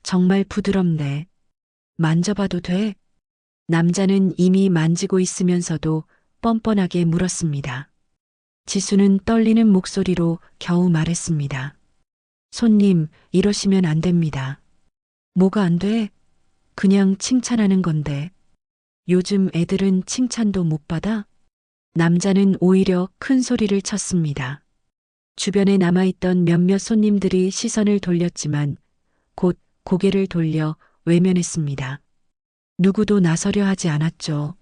정말 부드럽네. 만져봐도 돼? 남자는 이미 만지고 있으면서도 뻔뻔하게 물었습니다. 지수는 떨리는 목소리로 겨우 말했습니다. 손님, 이러시면 안 됩니다. 뭐가 안 돼? 그냥 칭찬하는 건데. 요즘 애들은 칭찬도 못 받아? 남자는 오히려 큰 소리를 쳤습니다. 주변에 남아있던 몇몇 손님들이 시선을 돌렸지만 곧 고개를 돌려 외면했습니다. 누구도 나서려 하지 않았죠.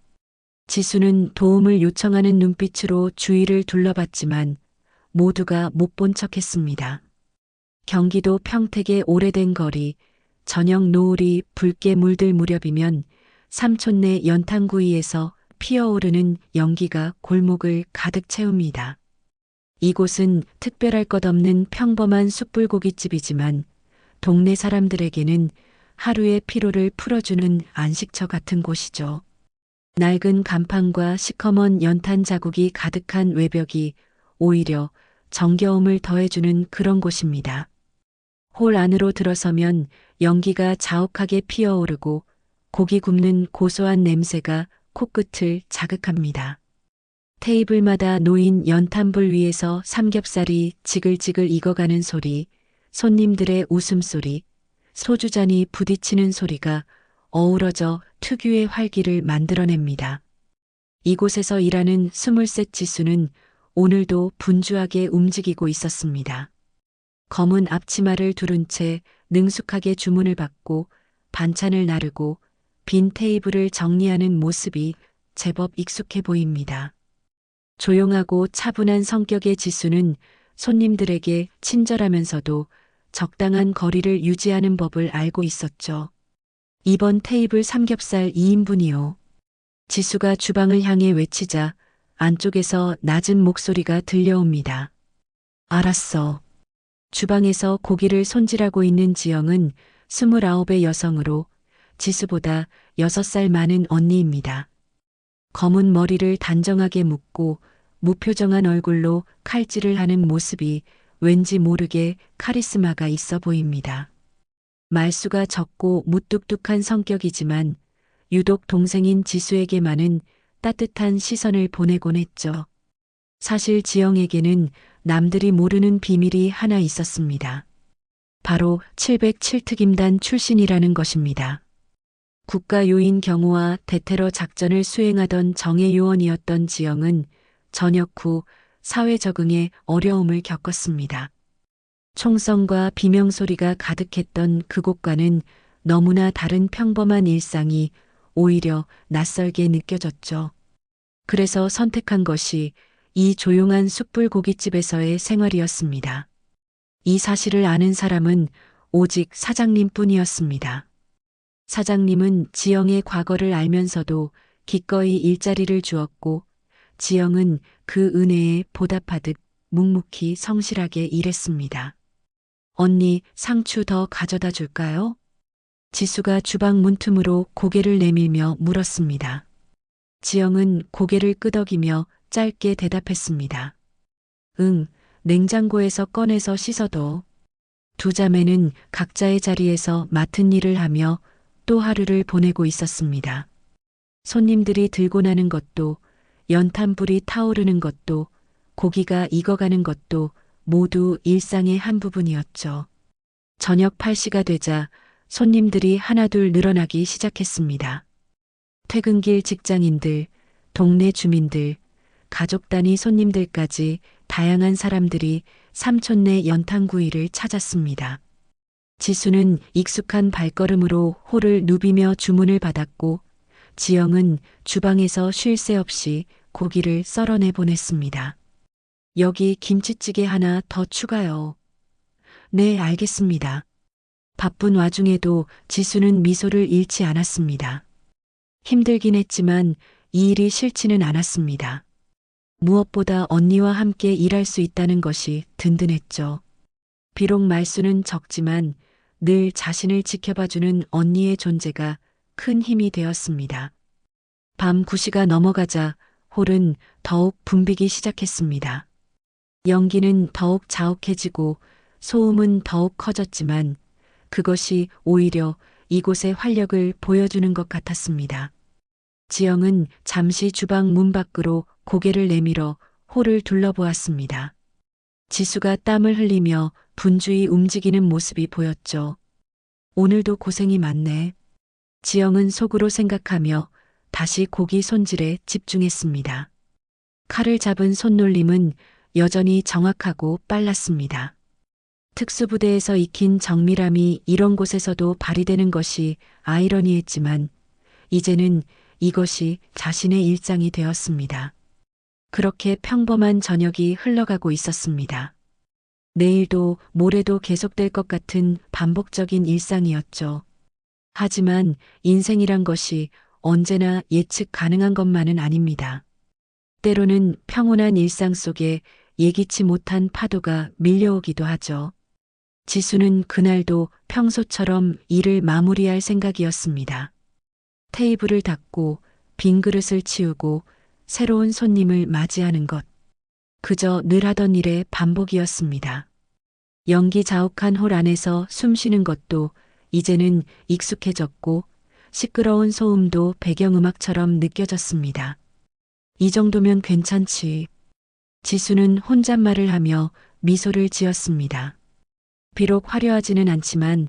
지수는 도움을 요청하는 눈빛으로 주위를 둘러봤지만 모두가 못 본 척했습니다. 경기도 평택의 오래된 거리, 저녁 노을이 붉게 물들 무렵이면 삼촌네 연탄구이에서 피어오르는 연기가 골목을 가득 채웁니다. 이곳은 특별할 것 없는 평범한 숯불고깃집이지만 동네 사람들에게는 하루의 피로를 풀어주는 안식처 같은 곳이죠. 낡은 간판과 시커먼 연탄 자국이 가득한 외벽이 오히려 정겨움을 더해주는 그런 곳입니다. 홀 안으로 들어서면 연기가 자욱하게 피어오르고 고기 굽는 고소한 냄새가 코끝을 자극합니다. 테이블마다 놓인 연탄불 위에서 삼겹살이 지글지글 익어가는 소리, 손님들의 웃음소리, 소주잔이 부딪히는 소리가 어우러져 특유의 활기를 만들어냅니다. 이곳에서 일하는 23 지수는 오늘도 분주하게 움직이고 있었습니다. 검은 앞치마를 두른 채 능숙하게 주문을 받고 반찬을 나르고 빈 테이블을 정리하는 모습이 제법 익숙해 보입니다. 조용하고 차분한 성격의 지수는 손님들에게 친절하면서도 적당한 거리를 유지하는 법을 알고 있었죠. 이번 테이블 삼겹살 2인분이요. 지수가 주방을 향해 외치자 안쪽에서 낮은 목소리가 들려옵니다. 알았어. 주방에서 고기를 손질하고 있는 지영은 29의 여성으로 지수보다 6살 많은 언니입니다. 검은 머리를 단정하게 묶고 무표정한 얼굴로 칼질을 하는 모습이 왠지 모르게 카리스마가 있어 보입니다. 말수가 적고 무뚝뚝한 성격이지만 유독 동생인 지수에게만은 따뜻한 시선을 보내곤 했죠. 사실 지영에게는 남들이 모르는 비밀이 하나 있었습니다. 바로 707특임단 출신이라는 것입니다. 국가요인 경호와 대테러 작전을 수행하던 정예요원이었던 지영은 전역 후 사회 적응에 어려움을 겪었습니다. 총성과 비명소리가 가득했던 그곳과는 너무나 다른 평범한 일상이 오히려 낯설게 느껴졌죠. 그래서 선택한 것이 이 조용한 숯불 고깃집에서의 생활이었습니다. 이 사실을 아는 사람은 오직 사장님뿐이었습니다. 사장님은 지영의 과거를 알면서도 기꺼이 일자리를 주었고 지영은 그 은혜에 보답하듯 묵묵히 성실하게 일했습니다. 언니, 상추 더 가져다 줄까요? 지수가 주방 문틈으로 고개를 내밀며 물었습니다. 지영은 고개를 끄덕이며 짧게 대답했습니다. 응, 냉장고에서 꺼내서 씻어둬. 두 자매는 각자의 자리에서 맡은 일을 하며 또 하루를 보내고 있었습니다. 손님들이 들고 나는 것도, 연탄불이 타오르는 것도, 고기가 익어가는 것도 모두 일상의 한 부분이었죠. 저녁 8시가 되자 손님들이 하나둘 늘어나기 시작했습니다. 퇴근길 직장인들, 동네 주민들, 가족 단위 손님들까지 다양한 사람들이 삼촌네 연탄구이를 찾았습니다. 지수는 익숙한 발걸음으로 홀을 누비며 주문을 받았고 지영은 주방에서 쉴 새 없이 고기를 썰어내 보냈습니다. 여기 김치찌개 하나 더 추가요. 네, 알겠습니다. 바쁜 와중에도 지수는 미소를 잃지 않았습니다. 힘들긴 했지만 이 일이 싫지는 않았습니다. 무엇보다 언니와 함께 일할 수 있다는 것이 든든했죠. 비록 말수는 적지만 늘 자신을 지켜봐주는 언니의 존재가 큰 힘이 되었습니다. 밤 9시가 넘어가자 홀은 더욱 붐비기 시작했습니다. 연기는 더욱 자욱해지고 소음은 더욱 커졌지만 그것이 오히려 이곳의 활력을 보여주는 것 같았습니다. 지영은 잠시 주방 문 밖으로 고개를 내밀어 홀을 둘러보았습니다. 지수가 땀을 흘리며 분주히 움직이는 모습이 보였죠. 오늘도 고생이 많네. 지영은 속으로 생각하며 다시 고기 손질에 집중했습니다. 칼을 잡은 손놀림은 여전히 정확하고 빨랐습니다. 특수부대에서 익힌 정밀함이 이런 곳에서도 발휘되는 것이 아이러니했지만 이제는 이것이 자신의 일상이 되었습니다. 그렇게 평범한 저녁이 흘러가고 있었습니다. 내일도 모레도 계속될 것 같은 반복적인 일상이었죠. 하지만 인생이란 것이 언제나 예측 가능한 것만은 아닙니다. 때로는 평온한 일상 속에 예기치 못한 파도가 밀려오기도 하죠. 지수는 그날도 평소처럼 일을 마무리할 생각이었습니다. 테이블을 닦고 빈 그릇을 치우고 새로운 손님을 맞이하는 것. 그저 늘 하던 일의 반복이었습니다. 연기 자욱한 홀 안에서 숨 쉬는 것도 이제는 익숙해졌고 시끄러운 소음도 배경음악처럼 느껴졌습니다. 이 정도면 괜찮지. 지수는 혼잣말을 하며 미소를 지었습니다. 비록 화려하지는 않지만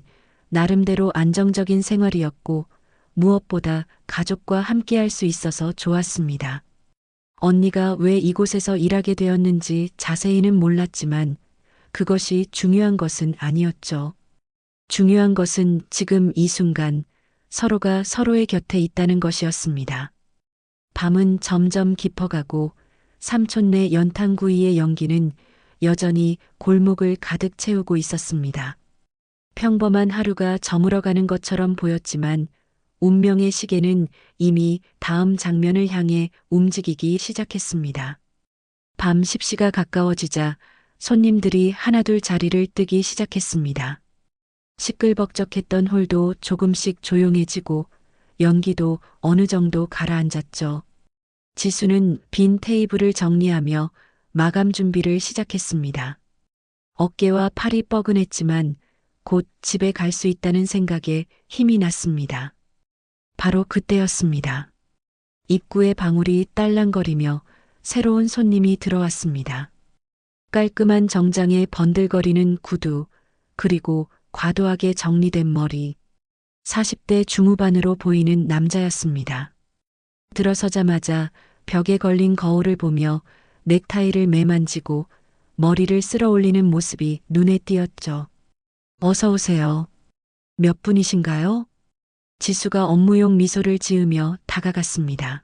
나름대로 안정적인 생활이었고 무엇보다 가족과 함께할 수 있어서 좋았습니다. 언니가 왜 이곳에서 일하게 되었는지 자세히는 몰랐지만 그것이 중요한 것은 아니었죠. 중요한 것은 지금 이 순간 서로가 서로의 곁에 있다는 것이었습니다. 밤은 점점 깊어가고 삼촌네 연탄구이의 연기는 여전히 골목을 가득 채우고 있었습니다. 평범한 하루가 저물어가는 것처럼 보였지만 운명의 시계는 이미 다음 장면을 향해 움직이기 시작했습니다. 밤 10시가 가까워지자 손님들이 하나둘 자리를 뜨기 시작했습니다. 시끌벅적했던 홀도 조금씩 조용해지고 연기도 어느 정도 가라앉았죠. 지수는 빈 테이블을 정리하며 마감 준비를 시작했습니다. 어깨와 팔이 뻐근했지만 곧 집에 갈 수 있다는 생각에 힘이 났습니다. 바로 그때였습니다. 입구에 방울이 딸랑거리며 새로운 손님이 들어왔습니다. 깔끔한 정장에 번들거리는 구두, 그리고 과도하게 정리된 머리. 40대 중후반으로 보이는 남자였습니다. 들어서자마자 벽에 걸린 거울을 보며 넥타이를 매만지고 머리를 쓸어 올리는 모습이 눈에 띄었죠. 어서 오세요. 몇 분이신가요? 지수가 업무용 미소를 지으며 다가갔습니다.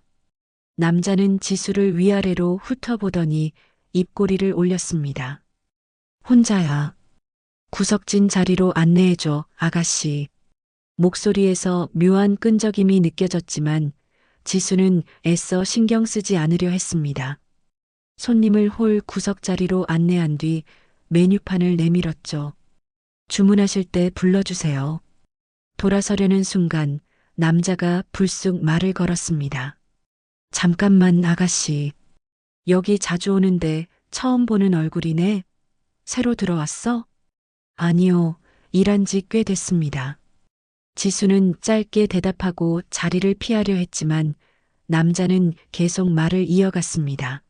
남자는 지수를 위아래로 훑어보더니 입꼬리를 올렸습니다. 혼자야. 구석진 자리로 안내해줘, 아가씨. 목소리에서 묘한 끈적임이 느껴졌지만 지수는 애써 신경 쓰지 않으려 했습니다. 손님을 홀 구석 자리로 안내한 뒤 메뉴판을 내밀었죠. 주문하실 때 불러주세요. 돌아서려는 순간 남자가 불쑥 말을 걸었습니다. 잠깐만 아가씨. 여기 자주 오는데 처음 보는 얼굴이네. 새로 들어왔어? 아니요. 일한 지 꽤 됐습니다. 지수는 짧게 대답하고 자리를 피하려 했지만 남자는 계속 말을 이어갔습니다.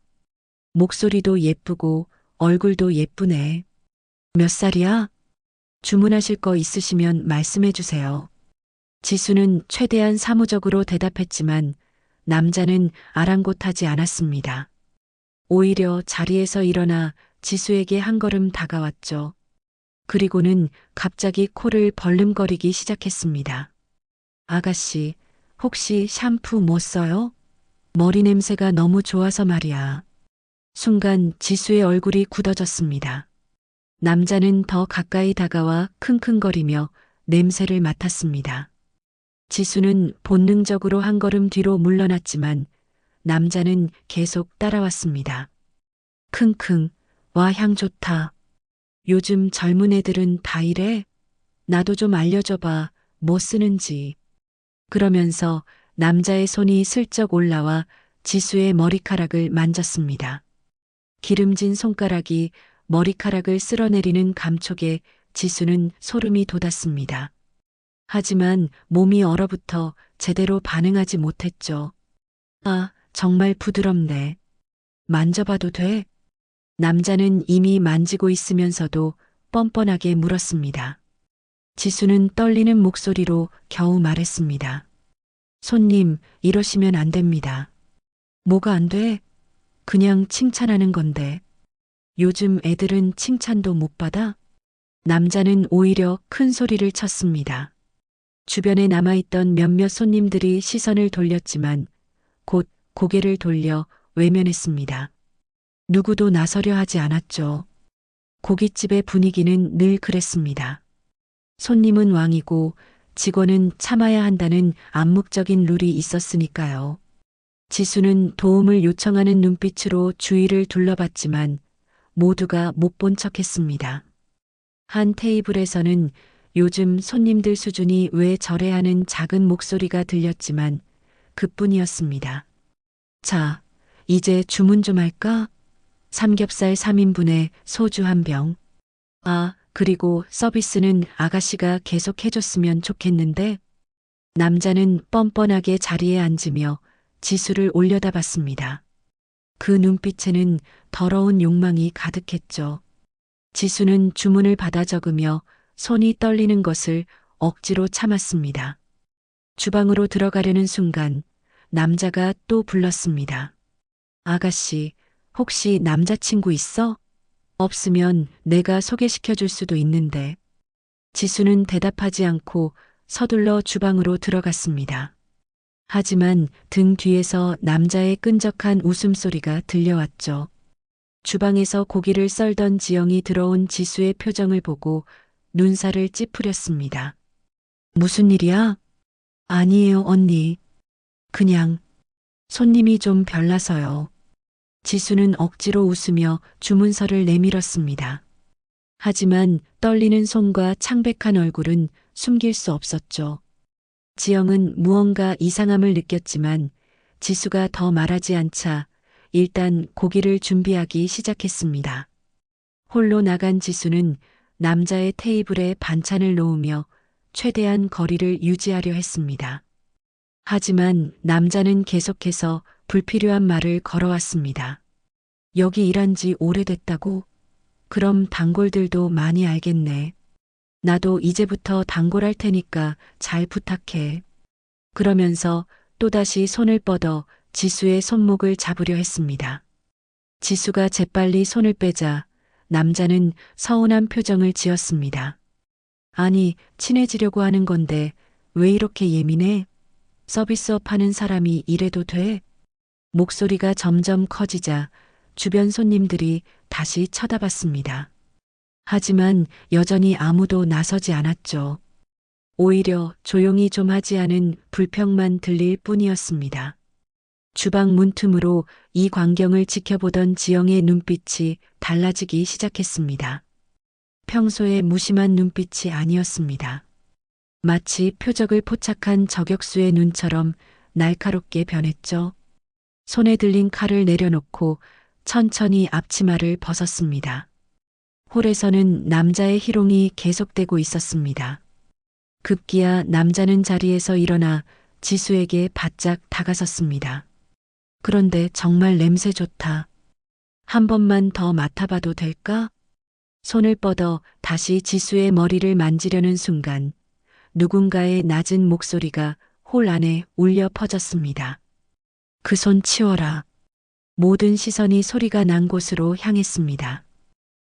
목소리도 예쁘고 얼굴도 예쁘네. 몇 살이야? 주문하실 거 있으시면 말씀해 주세요. 지수는 최대한 사무적으로 대답했지만 남자는 아랑곳하지 않았습니다. 오히려 자리에서 일어나 지수에게 한 걸음 다가왔죠. 그리고는 갑자기 코를 벌름거리기 시작했습니다. 아가씨, 혹시 샴푸 못 써요? 머리 냄새가 너무 좋아서 말이야. 순간 지수의 얼굴이 굳어졌습니다. 남자는 더 가까이 다가와 킁킁거리며 냄새를 맡았습니다. 지수는 본능적으로 한 걸음 뒤로 물러났지만 남자는 계속 따라왔습니다. 킁킁, 와 향 좋다. 요즘 젊은 애들은 다 이래? 나도 좀 알려줘봐, 뭐 쓰는지. 그러면서 남자의 손이 슬쩍 올라와 지수의 머리카락을 만졌습니다. 기름진 손가락이 머리카락을 쓸어내리는 감촉에 지수는 소름이 돋았습니다. 하지만 몸이 얼어붙어 제대로 반응하지 못했죠. 아, 정말 부드럽네. 만져봐도 돼? 남자는 이미 만지고 있으면서도 뻔뻔하게 물었습니다. 지수는 떨리는 목소리로 겨우 말했습니다. 손님, 이러시면 안 됩니다. 뭐가 안 돼? 그냥 칭찬하는 건데. 요즘 애들은 칭찬도 못 받아? 남자는 오히려 큰 소리를 쳤습니다. 주변에 남아있던 몇몇 손님들이 시선을 돌렸지만 곧 고개를 돌려 외면했습니다. 누구도 나서려 하지 않았죠. 고깃집의 분위기는 늘 그랬습니다. 손님은 왕이고 직원은 참아야 한다는 암묵적인 룰이 있었으니까요. 지수는 도움을 요청하는 눈빛으로 주위를 둘러봤지만 모두가 못 본 척했습니다. 한 테이블에서는 요즘 손님들 수준이 왜 저래 하는 작은 목소리가 들렸지만 그뿐이었습니다. 자, 이제 주문 좀 할까? 삼겹살 3인분에 소주 1병. 아, 그리고 서비스는 아가씨가 계속 해줬으면 좋겠는데? 남자는 뻔뻔하게 자리에 앉으며 지수를 올려다봤습니다. 그 눈빛에는 더러운 욕망이 가득했죠. 지수는 주문을 받아 적으며 손이 떨리는 것을 억지로 참았습니다. 주방으로 들어가려는 순간 남자가 또 불렀습니다. 아가씨, 혹시 남자친구 있어? 없으면 내가 소개시켜 줄 수도 있는데. 지수는 대답하지 않고 서둘러 주방으로 들어갔습니다. 하지만 등 뒤에서 남자의 끈적한 웃음소리가 들려왔죠. 주방에서 고기를 썰던 지영이 들어온 지수의 표정을 보고 눈살을 찌푸렸습니다. 무슨 일이야? 아니에요, 언니. 그냥 손님이 좀 별나서요. 지수는 억지로 웃으며 주문서를 내밀었습니다. 하지만 떨리는 손과 창백한 얼굴은 숨길 수 없었죠. 지영은 무언가 이상함을 느꼈지만 지수가 더 말하지 않자 일단 고기를 준비하기 시작했습니다. 홀로 나간 지수는 남자의 테이블에 반찬을 놓으며 최대한 거리를 유지하려 했습니다. 하지만 남자는 계속해서 불필요한 말을 걸어왔습니다. 여기 일한 지 오래됐다고? 그럼 단골들도 많이 알겠네. 나도 이제부터 단골할 테니까 잘 부탁해. 그러면서 또다시 손을 뻗어 지수의 손목을 잡으려 했습니다. 지수가 재빨리 손을 빼자 남자는 서운한 표정을 지었습니다. 아니, 친해지려고 하는 건데 왜 이렇게 예민해? 서비스업 하는 사람이 이래도 돼? 목소리가 점점 커지자 주변 손님들이 다시 쳐다봤습니다. 하지만 여전히 아무도 나서지 않았죠. 오히려 조용히 좀 하지 않은 불평만 들릴 뿐이었습니다. 주방 문틈으로 이 광경을 지켜보던 지영의 눈빛이 달라지기 시작했습니다. 평소의 무심한 눈빛이 아니었습니다. 마치 표적을 포착한 저격수의 눈처럼 날카롭게 변했죠. 손에 들린 칼을 내려놓고 천천히 앞치마를 벗었습니다. 홀에서는 남자의 희롱이 계속되고 있었습니다. 급기야 남자는 자리에서 일어나 지수에게 바짝 다가섰습니다. 그런데 정말 냄새 좋다. 한 번만 더 맡아봐도 될까? 손을 뻗어 다시 지수의 머리를 만지려는 순간 누군가의 낮은 목소리가 홀 안에 울려 퍼졌습니다. 그 손 치워라. 모든 시선이 소리가 난 곳으로 향했습니다.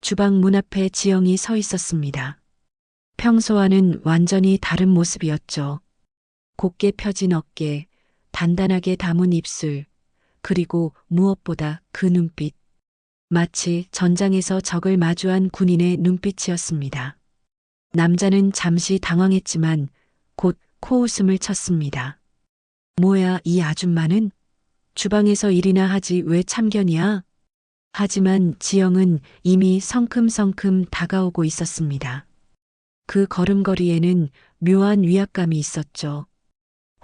주방 문 앞에 지영이 서 있었습니다. 평소와는 완전히 다른 모습이었죠. 곧게 펴진 어깨, 단단하게 담은 입술, 그리고 무엇보다 그 눈빛. 마치 전장에서 적을 마주한 군인의 눈빛이었습니다. 남자는 잠시 당황했지만 곧 코웃음을 쳤습니다. 뭐야, 이 아줌마는? 주방에서 일이나 하지 왜 참견이야? 하지만 지영은 이미 성큼성큼 다가오고 있었습니다. 그 걸음걸이에는 묘한 위압감이 있었죠.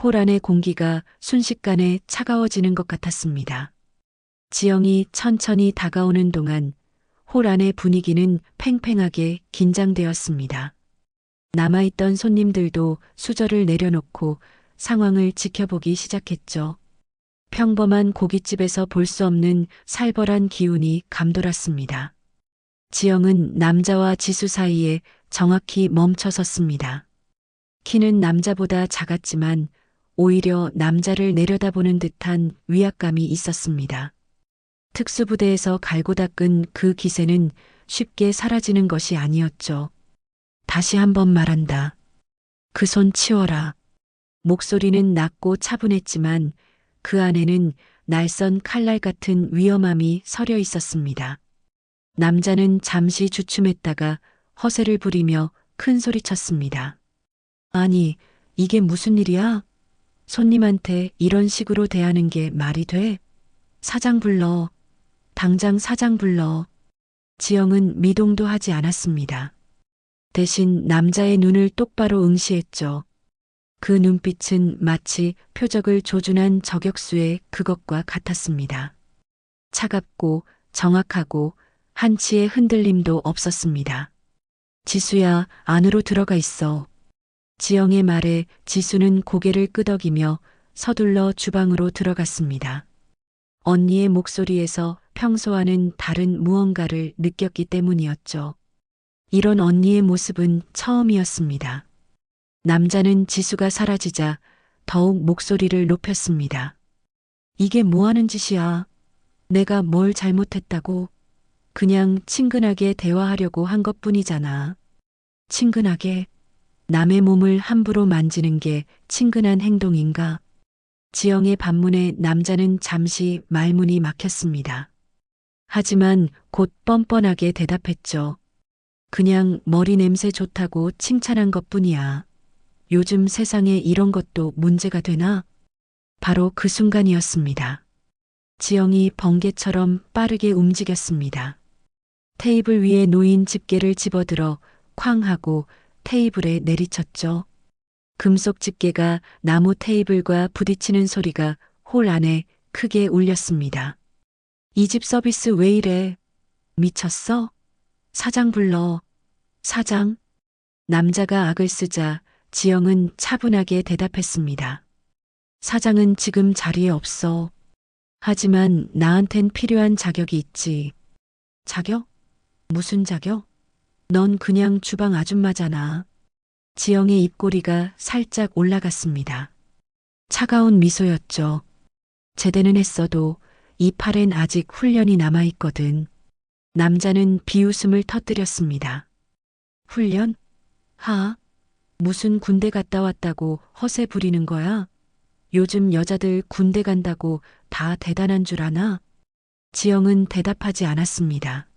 홀 안의 공기가 순식간에 차가워지는 것 같았습니다. 지영이 천천히 다가오는 동안 홀 안의 분위기는 팽팽하게 긴장되었습니다. 남아있던 손님들도 수저를 내려놓고 상황을 지켜보기 시작했죠. 평범한 고깃집에서 볼 수 없는 살벌한 기운이 감돌았습니다. 지영은 남자와 지수 사이에 정확히 멈춰섰습니다. 키는 남자보다 작았지만 오히려 남자를 내려다보는 듯한 위압감이 있었습니다. 특수부대에서 갈고 닦은 그 기세는 쉽게 사라지는 것이 아니었죠. 다시 한번 말한다. 그 손 치워라. 목소리는 낮고 차분했지만 그 안에는 날선 칼날 같은 위험함이 서려 있었습니다. 남자는 잠시 주춤했다가 허세를 부리며 큰 소리쳤습니다. 아니, 이게 무슨 일이야? 손님한테 이런 식으로 대하는 게 말이 돼? 사장 불러. 당장 사장 불러. 지영은 미동도 하지 않았습니다. 대신 남자의 눈을 똑바로 응시했죠. 그 눈빛은 마치 표적을 조준한 저격수의 그것과 같았습니다. 차갑고 정확하고 한치의 흔들림도 없었습니다. 지수야, 안으로 들어가 있어. 지영의 말에 지수는 고개를 끄덕이며 서둘러 주방으로 들어갔습니다. 언니의 목소리에서 평소와는 다른 무언가를 느꼈기 때문이었죠. 이런 언니의 모습은 처음이었습니다. 남자는 지수가 사라지자 더욱 목소리를 높였습니다. 이게 뭐 하는 짓이야? 내가 뭘 잘못했다고? 그냥 친근하게 대화하려고 한 것뿐이잖아. 친근하게? 남의 몸을 함부로 만지는 게 친근한 행동인가? 지영의 반문에 남자는 잠시 말문이 막혔습니다. 하지만 곧 뻔뻔하게 대답했죠. 그냥 머리 냄새 좋다고 칭찬한 것뿐이야. 요즘 세상에 이런 것도 문제가 되나? 바로 그 순간이었습니다. 지영이 번개처럼 빠르게 움직였습니다. 테이블 위에 놓인 집게를 집어들어 쾅 하고 테이블에 내리쳤죠. 금속 집게가 나무 테이블과 부딪히는 소리가 홀 안에 크게 울렸습니다. 이 집 서비스 왜 이래? 미쳤어? 사장 불러. 사장? 남자가 악을 쓰자 지영은 차분하게 대답했습니다. 사장은 지금 자리에 없어. 하지만 나한텐 필요한 자격이 있지. 자격? 무슨 자격? 넌 그냥 주방 아줌마잖아. 지영의 입꼬리가 살짝 올라갔습니다. 차가운 미소였죠. 제대는 했어도 이 팔엔 아직 훈련이 남아있거든. 남자는 비웃음을 터뜨렸습니다. 훈련? 무슨 군대 갔다 왔다고 허세 부리는 거야? 요즘 여자들 군대 간다고 다 대단한 줄 아나? 지영은 대답하지 않았습니다.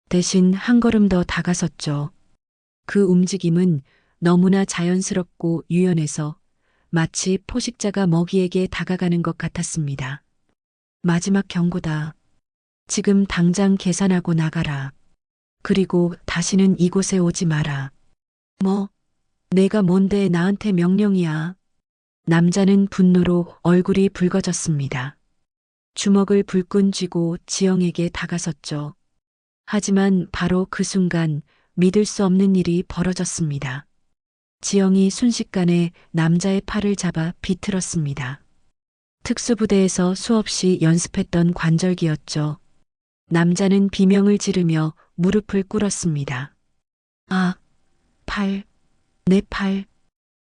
대신 한 걸음 더 다가섰죠. 그 움직임은 너무나 자연스럽고 유연해서 마치 포식자가 먹이에게 다가가는 것 같았습니다. 마지막 경고다. 지금 당장 계산하고 나가라. 그리고 다시는 이곳에 오지 마라. 뭐? 내가 뭔데 나한테 명령이야. 남자는 분노로 얼굴이 붉어졌습니다. 주먹을 불끈 쥐고 지영에게 다가섰죠. 하지만 바로 그 순간 믿을 수 없는 일이 벌어졌습니다. 지영이 순식간에 남자의 팔을 잡아 비틀었습니다. 특수부대에서 수없이 연습했던 관절기였죠. 남자는 비명을 지르며 무릎을 꿇었습니다. 아, 팔, 내 팔.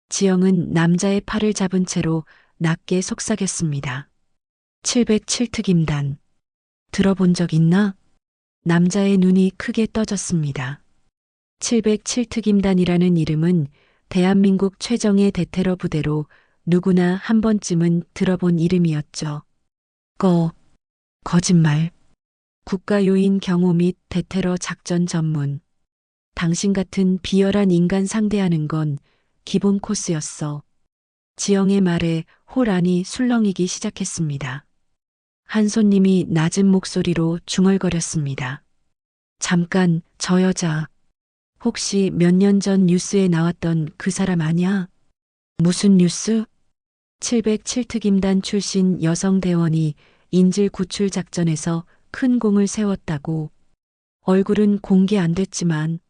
지영은 남자의 팔을 잡은 채로 낮게 속삭였습니다. 707특임단. 들어본 적 있나? 남자의 눈이 크게 떠졌습니다. 707특임단이라는 이름은 대한민국 최정예 대테러 부대로 누구나 한 번쯤은 들어본 이름이었죠. 거짓말. 국가요인 경호 및 대테러 작전 전문. 당신 같은 비열한 인간 상대하는 건 기본 코스였어. 지영의 말에 홀 안이 술렁이기 시작했습니다. 한 손님이 낮은 목소리로 중얼거렸습니다. 잠깐, 저 여자. 혹시 몇 년 전 뉴스에 나왔던 그 사람 아냐? 무슨 뉴스? 707특임단 출신 여성 대원이 인질 구출 작전에서 큰 공을 세웠다고. 얼굴은 공개 안 됐지만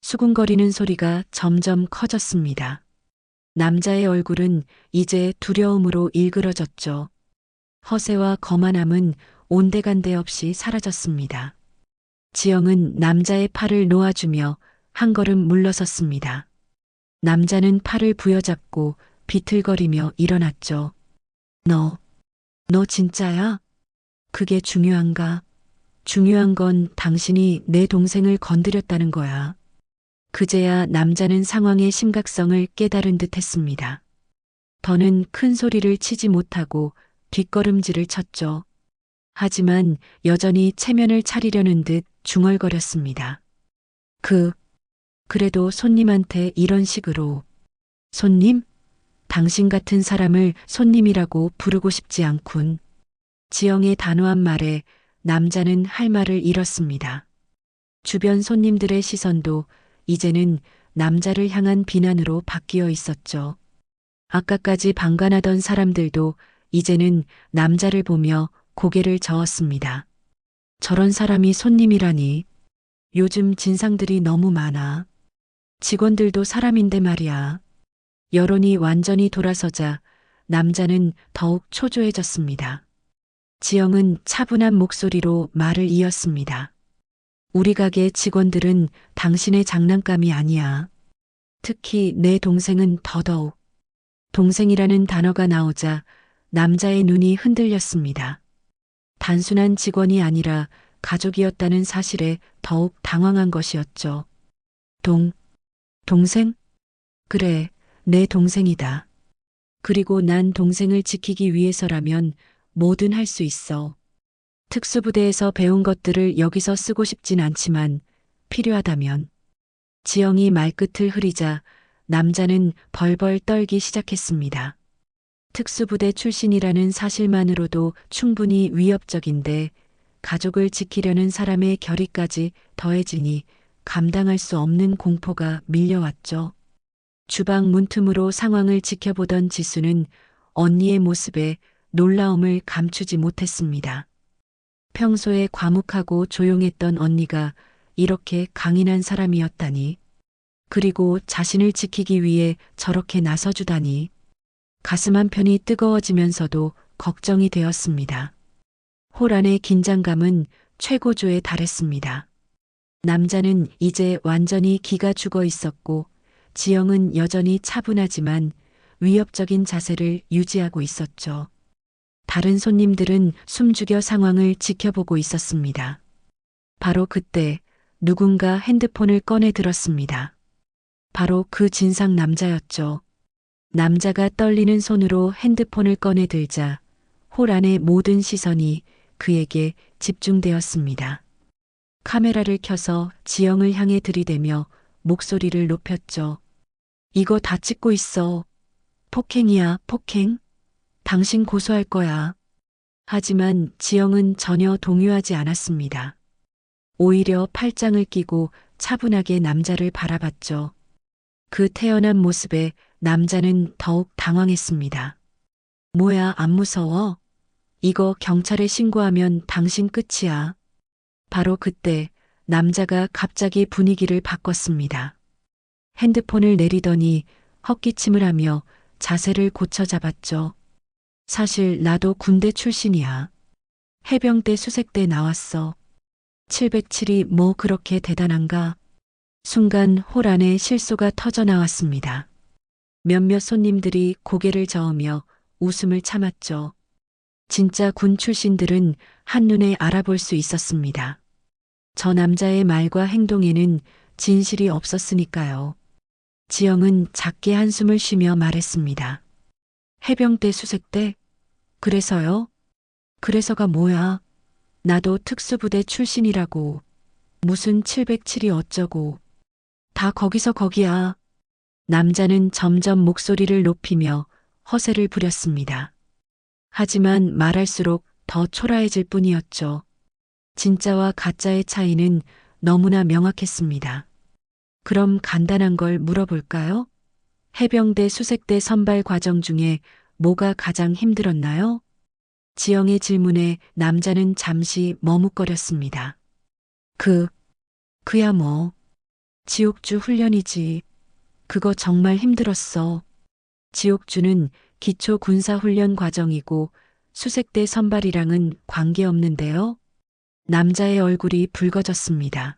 수군거리는 소리가 점점 커졌습니다. 남자의 얼굴은 이제 두려움으로 일그러졌죠. 허세와 거만함은 온데간데 없이 사라졌습니다. 지영은 남자의 팔을 놓아주며 한 걸음 물러섰습니다. 남자는 팔을 부여잡고 비틀거리며 일어났죠. 너 진짜야? 그게 중요한가? 중요한 건 당신이 내 동생을 건드렸다는 거야. 그제야 남자는 상황의 심각성을 깨달은 듯 했습니다. 더는 큰 소리를 치지 못하고 뒷걸음질을 쳤죠. 하지만 여전히 체면을 차리려는 듯 중얼거렸습니다. 그래도 손님한테 이런 식으로. 손님? 당신 같은 사람을 손님이라고 부르고 싶지 않군. 지영의 단호한 말에 남자는 할 말을 잃었습니다. 주변 손님들의 시선도 이제는 남자를 향한 비난으로 바뀌어 있었죠. 아까까지 방관하던 사람들도 이제는 남자를 보며 고개를 저었습니다. 저런 사람이 손님이라니. 요즘 진상들이 너무 많아. 직원들도 사람인데 말이야. 여론이 완전히 돌아서자 남자는 더욱 초조해졌습니다. 지영은 차분한 목소리로 말을 이었습니다. 우리 가게 직원들은 당신의 장난감이 아니야. 특히 내 동생은 더더욱. 동생이라는 단어가 나오자 남자의 눈이 흔들렸습니다. 단순한 직원이 아니라 가족이었다는 사실에 더욱 당황한 것이었죠. 동생? 그래, 내 동생이다. 그리고 난 동생을 지키기 위해서라면 뭐든 할 수 있어. 특수부대에서 배운 것들을 여기서 쓰고 싶진 않지만 필요하다면. 지영이 말끝을 흐리자 남자는 벌벌 떨기 시작했습니다. 특수부대 출신이라는 사실만으로도 충분히 위협적인데 가족을 지키려는 사람의 결의까지 더해지니 감당할 수 없는 공포가 밀려왔죠. 주방 문틈으로 상황을 지켜보던 지수는 언니의 모습에 놀라움을 감추지 못했습니다. 평소에 과묵하고 조용했던 언니가 이렇게 강인한 사람이었다니. 그리고 자신을 지키기 위해 저렇게 나서주다니. 가슴 한편이 뜨거워지면서도 걱정이 되었습니다. 홀 안의 긴장감은 최고조에 달했습니다. 남자는 이제 완전히 기가 죽어 있었고 지영은 여전히 차분하지만 위협적인 자세를 유지하고 있었죠. 다른 손님들은 숨죽여 상황을 지켜보고 있었습니다. 바로 그때 누군가 핸드폰을 꺼내 들었습니다. 바로 그 진상 남자였죠. 남자가 떨리는 손으로 핸드폰을 꺼내 들자 홀 안의 모든 시선이 그에게 집중되었습니다. 카메라를 켜서 지영을 향해 들이대며 목소리를 높였죠. 이거 다 찍고 있어. 폭행이야, 폭행. 당신 고소할 거야. 하지만 지영은 전혀 동요하지 않았습니다. 오히려 팔짱을 끼고 차분하게 남자를 바라봤죠. 그 태연한 모습에 남자는 더욱 당황했습니다. 뭐야, 안 무서워? 이거 경찰에 신고하면 당신 끝이야. 바로 그때 남자가 갑자기 분위기를 바꿨습니다. 핸드폰을 내리더니 헛기침을 하며 자세를 고쳐 잡았죠. 사실 나도 군대 출신이야. 해병대 수색대 나왔어. 707이 뭐 그렇게 대단한가? 순간 홀 안에 실소가 터져 나왔습니다. 몇몇 손님들이 고개를 저으며 웃음을 참았죠. 진짜 군 출신들은 한눈에 알아볼 수 있었습니다. 저 남자의 말과 행동에는 진실이 없었으니까요. 지영은 작게 한숨을 쉬며 말했습니다. 해병대 수색대? 그래서요? 그래서가 뭐야? 나도 특수부대 출신이라고. 무슨 707이 어쩌고. 다 거기서 거기야. 남자는 점점 목소리를 높이며 허세를 부렸습니다. 하지만 말할수록 더 초라해질 뿐이었죠. 진짜와 가짜의 차이는 너무나 명확했습니다. 그럼 간단한 걸 물어볼까요? 해병대 수색대 선발 과정 중에 뭐가 가장 힘들었나요? 지영의 질문에 남자는 잠시 머뭇거렸습니다. 그야 뭐. 지옥주 훈련이지. 그거 정말 힘들었어. 지옥주는 기초 군사훈련 과정이고 수색대 선발이랑은 관계없는데요. 남자의 얼굴이 붉어졌습니다.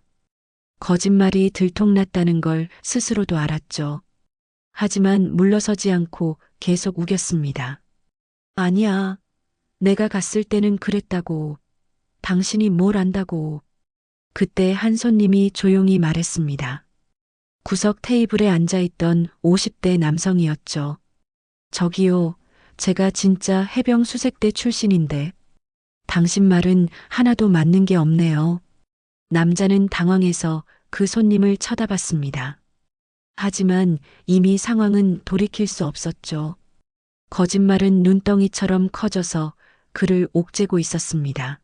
거짓말이 들통났다는 걸 스스로도 알았죠. 하지만 물러서지 않고 계속 우겼습니다. 아니야. 내가 갔을 때는 그랬다고. 당신이 뭘 안다고. 그때 한 손님이 조용히 말했습니다. 구석 테이블에 앉아있던 50대 남성이었죠. 저기요, 제가 진짜 해병 수색대 출신인데 당신 말은 하나도 맞는 게 없네요. 남자는 당황해서 그 손님을 쳐다봤습니다. 하지만 이미 상황은 돌이킬 수 없었죠. 거짓말은 눈덩이처럼 커져서 그를 옥죄고 있었습니다.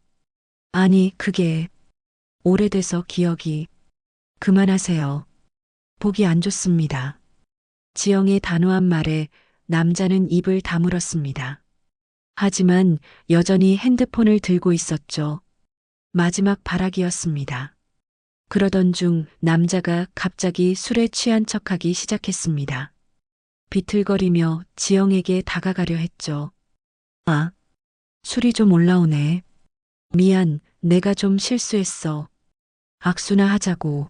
아니, 그게 오래돼서 기억이. 그만하세요. 보기 안 좋습니다. 지영의 단호한 말에 남자는 입을 다물었습니다. 하지만 여전히 핸드폰을 들고 있었죠. 마지막 발악이었습니다. 그러던 중 남자가 갑자기 술에 취한 척하기 시작했습니다. 비틀거리며 지영에게 다가가려 했죠. 아, 술이 좀 올라오네. 미안, 내가 좀 실수했어. 악수나 하자고.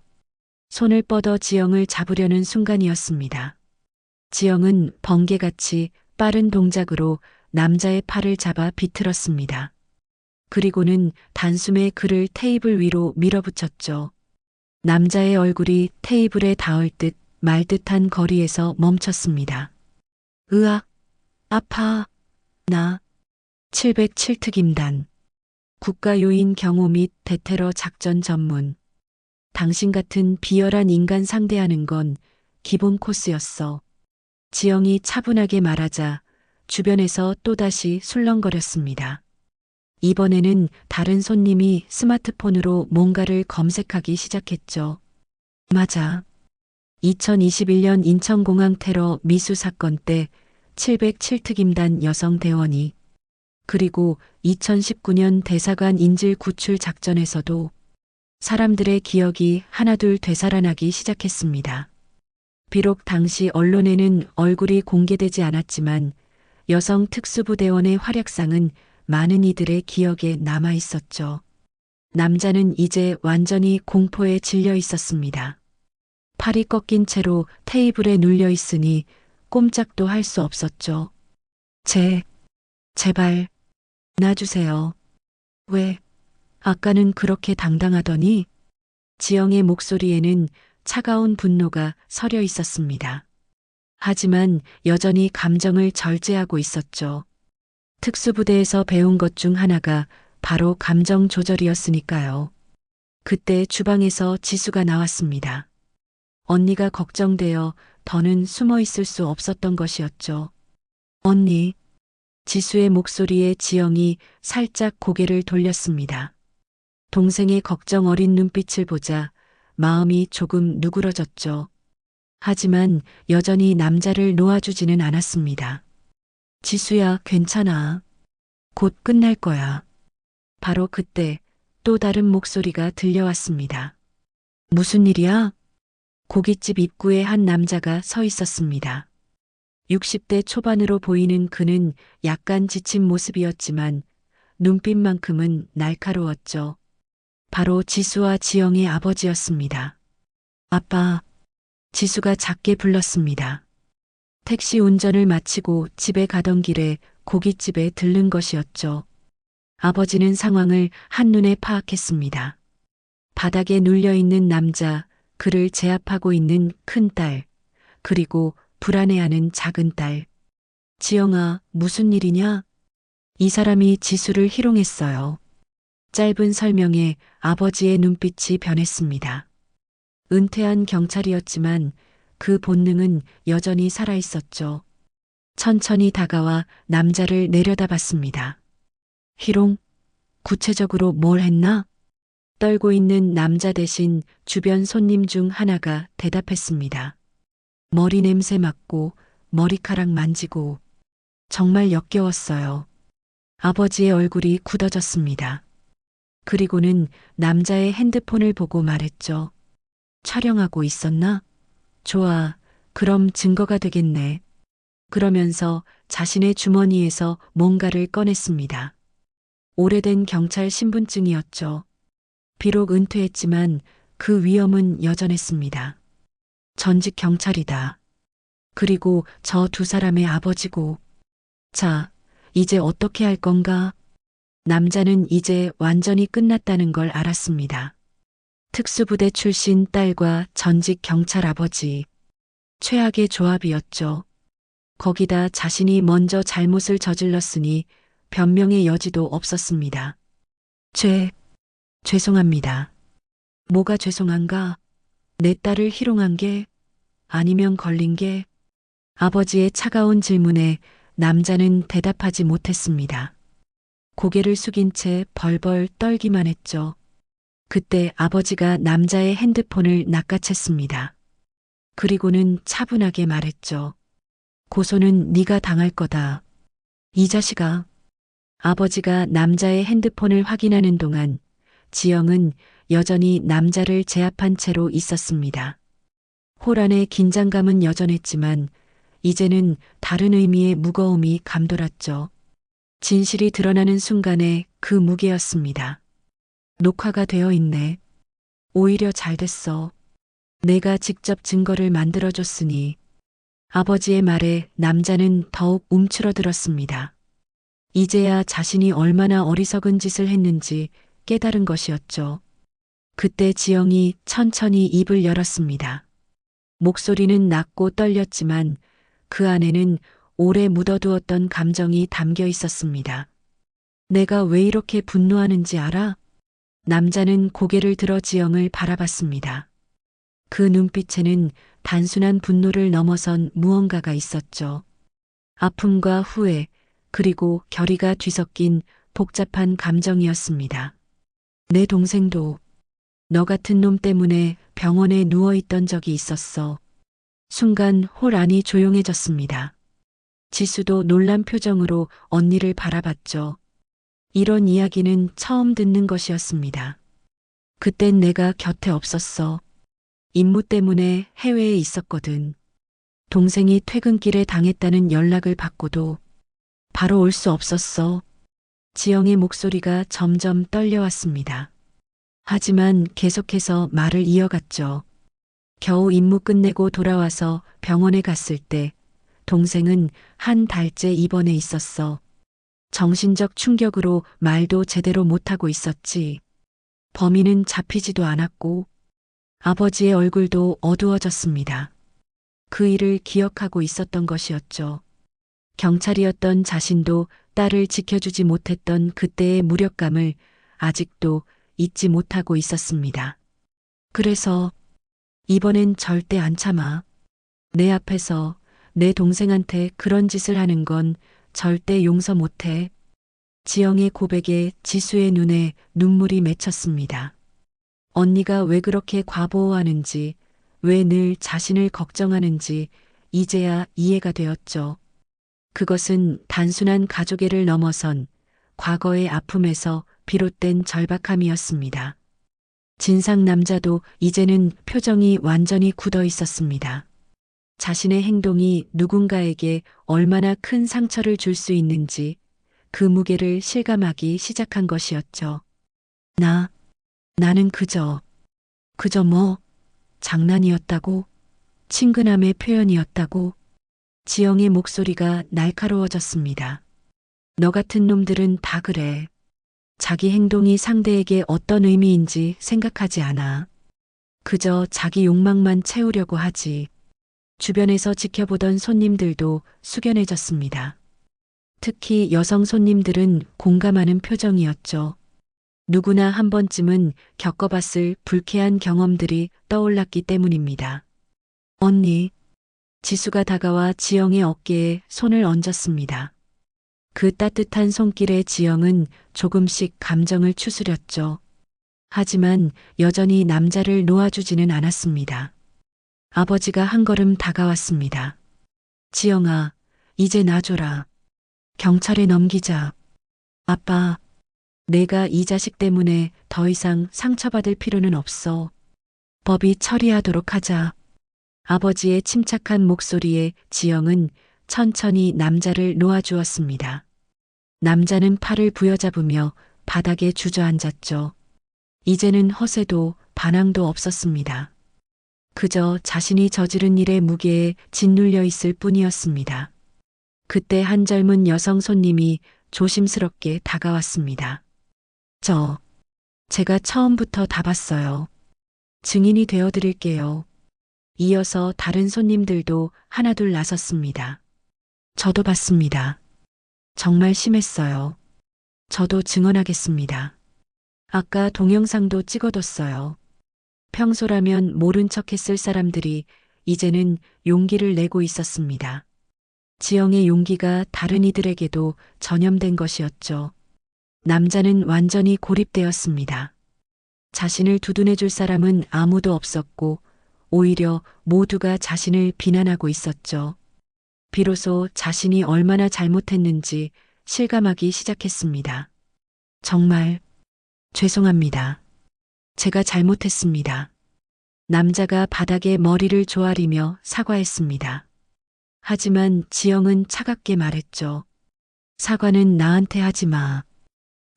손을 뻗어 지영을 잡으려는 순간이었습니다. 지영은 번개같이 빠른 동작으로 남자의 팔을 잡아 비틀었습니다. 그리고는 단숨에 그를 테이블 위로 밀어붙였죠. 남자의 얼굴이 테이블에 닿을 듯 말 듯한 거리에서 멈췄습니다. 으악, 아파, 나. 707특임단. 국가요인 경호 및 대테러 작전 전문. 당신 같은 비열한 인간 상대하는 건 기본 코스였어. 지영이 차분하게 말하자 주변에서 또다시 술렁거렸습니다. 이번에는 다른 손님이 스마트폰으로 뭔가를 검색하기 시작했죠. 맞아. 2021년 인천공항 테러 미수 사건 때 707특임단 여성 대원이, 그리고 2019년 대사관 인질 구출 작전에서도 사람들의 기억이 하나둘 되살아나기 시작했습니다. 비록 당시 언론에는 얼굴이 공개되지 않았지만 여성 특수부대원의 활약상은 많은 이들의 기억에 남아 있었죠. 남자는 이제 완전히 공포에 질려 있었습니다. 팔이 꺾인 채로 테이블에 눌려 있으니 꼼짝도 할 수 없었죠. 제발, 놔주세요. 왜, 아까는 그렇게 당당하더니? 지영의 목소리에는 차가운 분노가 서려 있었습니다. 하지만 여전히 감정을 절제하고 있었죠. 특수부대에서 배운 것 중 하나가 바로 감정 조절이었으니까요. 그때 주방에서 지수가 나왔습니다. 언니가 걱정되어 더는 숨어 있을 수 없었던 것이었죠. 언니. 지수의 목소리에 지영이 살짝 고개를 돌렸습니다. 동생의 걱정 어린 눈빛을 보자 마음이 조금 누그러졌죠. 하지만 여전히 남자를 놓아주지는 않았습니다. 지수야, 괜찮아. 곧 끝날 거야. 바로 그때 또 다른 목소리가 들려왔습니다. 무슨 일이야? 고깃집 입구에 한 남자가 서 있었습니다. 60대 초반으로 보이는 그는 약간 지친 모습이었지만 눈빛만큼은 날카로웠죠. 바로 지수와 지영의 아버지였습니다. 아빠. 지수가 작게 불렀습니다. 택시 운전을 마치고 집에 가던 길에 고깃집에 들른 것이었죠. 아버지는 상황을 한눈에 파악했습니다. 바닥에 눌려있는 남자, 그를 제압하고 있는 큰딸, 그리고 불안해하는 작은 딸. 지영아, 무슨 일이냐? 이 사람이 지수를 희롱했어요. 짧은 설명에 아버지의 눈빛이 변했습니다. 은퇴한 경찰이었지만 그 본능은 여전히 살아있었죠. 천천히 다가와 남자를 내려다봤습니다. 희롱? 구체적으로 뭘 했나? 떨고 있는 남자 대신 주변 손님 중 하나가 대답했습니다. 머리 냄새 맡고 머리카락 만지고 정말 역겨웠어요. 아버지의 얼굴이 굳어졌습니다. 그리고는 남자의 핸드폰을 보고 말했죠. 촬영하고 있었나? 좋아. 그럼 증거가 되겠네. 그러면서 자신의 주머니에서 뭔가를 꺼냈습니다. 오래된 경찰 신분증이었죠. 비록 은퇴했지만 그 위험은 여전했습니다. 전직 경찰이다. 그리고 저 두 사람의 아버지고. 자, 이제 어떻게 할 건가? 남자는 이제 완전히 끝났다는 걸 알았습니다. 특수부대 출신 딸과 전직 경찰 아버지. 최악의 조합이었죠. 거기다 자신이 먼저 잘못을 저질렀으니 변명의 여지도 없었습니다. 죄송합니다. 뭐가 죄송한가? 내 딸을 희롱한 게? 아니면 걸린 게? 아버지의 차가운 질문에 남자는 대답하지 못했습니다. 고개를 숙인 채 벌벌 떨기만 했죠. 그때 아버지가 남자의 핸드폰을 낚아챘습니다. 그리고는 차분하게 말했죠. 고소는 네가 당할 거다. 이 자식아. 아버지가 남자의 핸드폰을 확인하는 동안 지영은 여전히 남자를 제압한 채로 있었습니다. 홀 안의 긴장감은 여전했지만 이제는 다른 의미의 무거움이 감돌았죠. 진실이 드러나는 순간에 그 무게였습니다. 녹화가 되어 있네. 오히려 잘 됐어. 내가 직접 증거를 만들어줬으니. 아버지의 말에 남자는 더욱 움츠러들었습니다. 이제야 자신이 얼마나 어리석은 짓을 했는지 깨달은 것이었죠. 그때 지영이 천천히 입을 열었습니다. 목소리는 낮고 떨렸지만 그 안에는 오래 묻어두었던 감정이 담겨 있었습니다. 내가 왜 이렇게 분노하는지 알아? 남자는 고개를 들어 지영을 바라봤습니다. 그 눈빛에는 단순한 분노를 넘어선 무언가가 있었죠. 아픔과 후회, 그리고 결의가 뒤섞인 복잡한 감정이었습니다. 내 동생도 너 같은 놈 때문에 병원에 누워있던 적이 있었어. 순간 홀 안이 조용해졌습니다. 지수도 놀란 표정으로 언니를 바라봤죠. 이런 이야기는 처음 듣는 것이었습니다. 그땐 내가 곁에 없었어. 임무 때문에 해외에 있었거든. 동생이 퇴근길에 당했다는 연락을 받고도 바로 올 수 없었어. 지영의 목소리가 점점 떨려왔습니다. 하지만 계속해서 말을 이어갔죠. 겨우 임무 끝내고 돌아와서 병원에 갔을 때 동생은 한 달째 입원해 있었어. 정신적 충격으로 말도 제대로 못하고 있었지. 범인은 잡히지도 않았고 아버지의 얼굴도 어두워졌습니다. 그 일을 기억하고 있었던 것이었죠. 경찰이었던 자신도 딸을 지켜주지 못했던 그때의 무력감을 아직도 잊지 못하고 있었습니다. 그래서 이번엔 절대 안 참아. 내 앞에서 내 동생한테 그런 짓을 하는 건 절대 용서 못해. 지영의 고백에 지수의 눈에 눈물이 맺혔습니다. 언니가 왜 그렇게 과보호하는지, 왜 늘 자신을 걱정하는지 이제야 이해가 되었죠. 그것은 단순한 가족애를 넘어선 과거의 아픔에서 비롯된 절박함이었습니다. 진상 남자도 이제는 표정이 완전히 굳어 있었습니다. 자신의 행동이 누군가에게 얼마나 큰 상처를 줄 수 있는지 그 무게를 실감하기 시작한 것이었죠. 나는 그저 뭐, 장난이었다고? 친근함의 표현이었다고? 지영의 목소리가 날카로워졌습니다. 너 같은 놈들은 다 그래. 자기 행동이 상대에게 어떤 의미인지 생각하지 않아. 그저 자기 욕망만 채우려고 하지. 주변에서 지켜보던 손님들도 숙연해졌습니다. 특히 여성 손님들은 공감하는 표정이었죠. 누구나 한 번쯤은 겪어봤을 불쾌한 경험들이 떠올랐기 때문입니다. 언니, 지수가 다가와 지영의 어깨에 손을 얹었습니다. 그 따뜻한 손길에 지영은 조금씩 감정을 추스렸죠. 하지만 여전히 남자를 놓아주지는 않았습니다. 아버지가 한 걸음 다가왔습니다. 지영아, 이제 놔줘라. 경찰에 넘기자. 아빠, 내가 이 자식 때문에 더 이상 상처받을 필요는 없어. 법이 처리하도록 하자. 아버지의 침착한 목소리에 지영은 천천히 남자를 놓아주었습니다. 남자는 팔을 부여잡으며 바닥에 주저앉았죠. 이제는 허세도 반항도 없었습니다. 그저 자신이 저지른 일의 무게에 짓눌려 있을 뿐이었습니다. 그때 한 젊은 여성 손님이 조심스럽게 다가왔습니다. 제가 처음부터 다 봤어요. 증인이 되어 드릴게요. 이어서 다른 손님들도 하나둘 나섰습니다. 저도 봤습니다. 정말 심했어요. 저도 증언하겠습니다. 아까 동영상도 찍어뒀어요. 평소라면 모른 척 했을 사람들이 이제는 용기를 내고 있었습니다. 지영의 용기가 다른 이들에게도 전염된 것이었죠. 남자는 완전히 고립되었습니다. 자신을 두둔해줄 사람은 아무도 없었고 오히려 모두가 자신을 비난하고 있었죠. 비로소 자신이 얼마나 잘못했는지 실감하기 시작했습니다. 정말 죄송합니다. 제가 잘못했습니다. 남자가 바닥에 머리를 조아리며 사과했습니다. 하지만 지영은 차갑게 말했죠. 사과는 나한테 하지 마.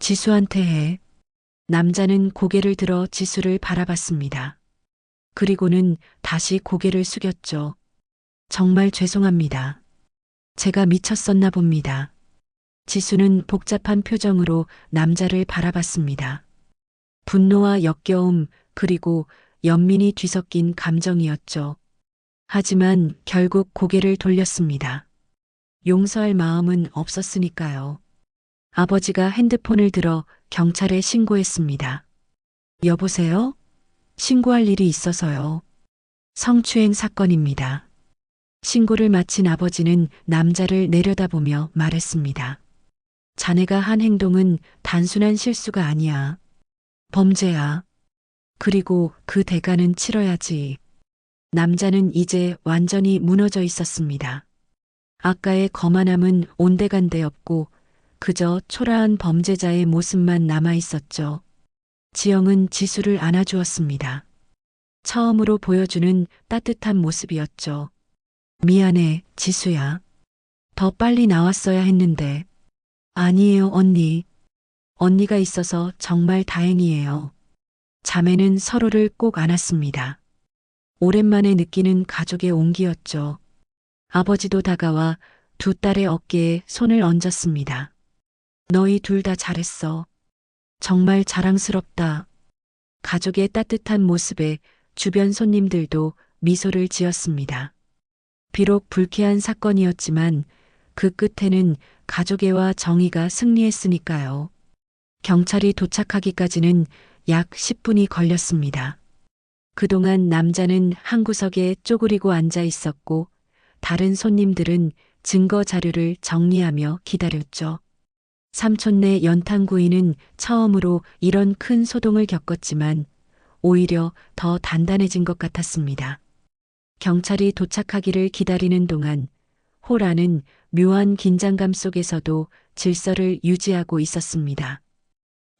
지수한테 해. 남자는 고개를 들어 지수를 바라봤습니다. 그리고는 다시 고개를 숙였죠. 정말 죄송합니다. 제가 미쳤었나 봅니다. 지수는 복잡한 표정으로 남자를 바라봤습니다. 분노와 역겨움 그리고 연민이 뒤섞인 감정이었죠. 하지만 결국 고개를 돌렸습니다. 용서할 마음은 없었으니까요. 아버지가 핸드폰을 들어 경찰에 신고했습니다. 여보세요? 신고할 일이 있어서요. 성추행 사건입니다. 신고를 마친 아버지는 남자를 내려다보며 말했습니다. 자네가 한 행동은 단순한 실수가 아니야. 범죄야. 그리고 그 대가는 치러야지. 남자는 이제 완전히 무너져 있었습니다. 아까의 거만함은 온데간데 없고 그저 초라한 범죄자의 모습만 남아 있었죠. 지영은 지수를 안아주었습니다. 처음으로 보여주는 따뜻한 모습이었죠. 미안해, 지수야. 더 빨리 나왔어야 했는데. 아니에요, 언니. 언니가 있어서 정말 다행이에요. 자매는 서로를 꼭 안았습니다. 오랜만에 느끼는 가족의 온기였죠. 아버지도 다가와 두 딸의 어깨에 손을 얹었습니다. 너희 둘 다 잘했어. 정말 자랑스럽다. 가족의 따뜻한 모습에 주변 손님들도 미소를 지었습니다. 비록 불쾌한 사건이었지만 그 끝에는 가족애와 정의가 승리했으니까요. 경찰이 도착하기까지는 약 10분이 걸렸습니다. 그동안 남자는 한 구석에 쪼그리고 앉아 있었고 다른 손님들은 증거 자료를 정리하며 기다렸죠. 삼촌네 연탄구이는 처음으로 이런 큰 소동을 겪었지만 오히려 더 단단해진 것 같았습니다. 경찰이 도착하기를 기다리는 동안 호라는 묘한 긴장감 속에서도 질서를 유지하고 있었습니다.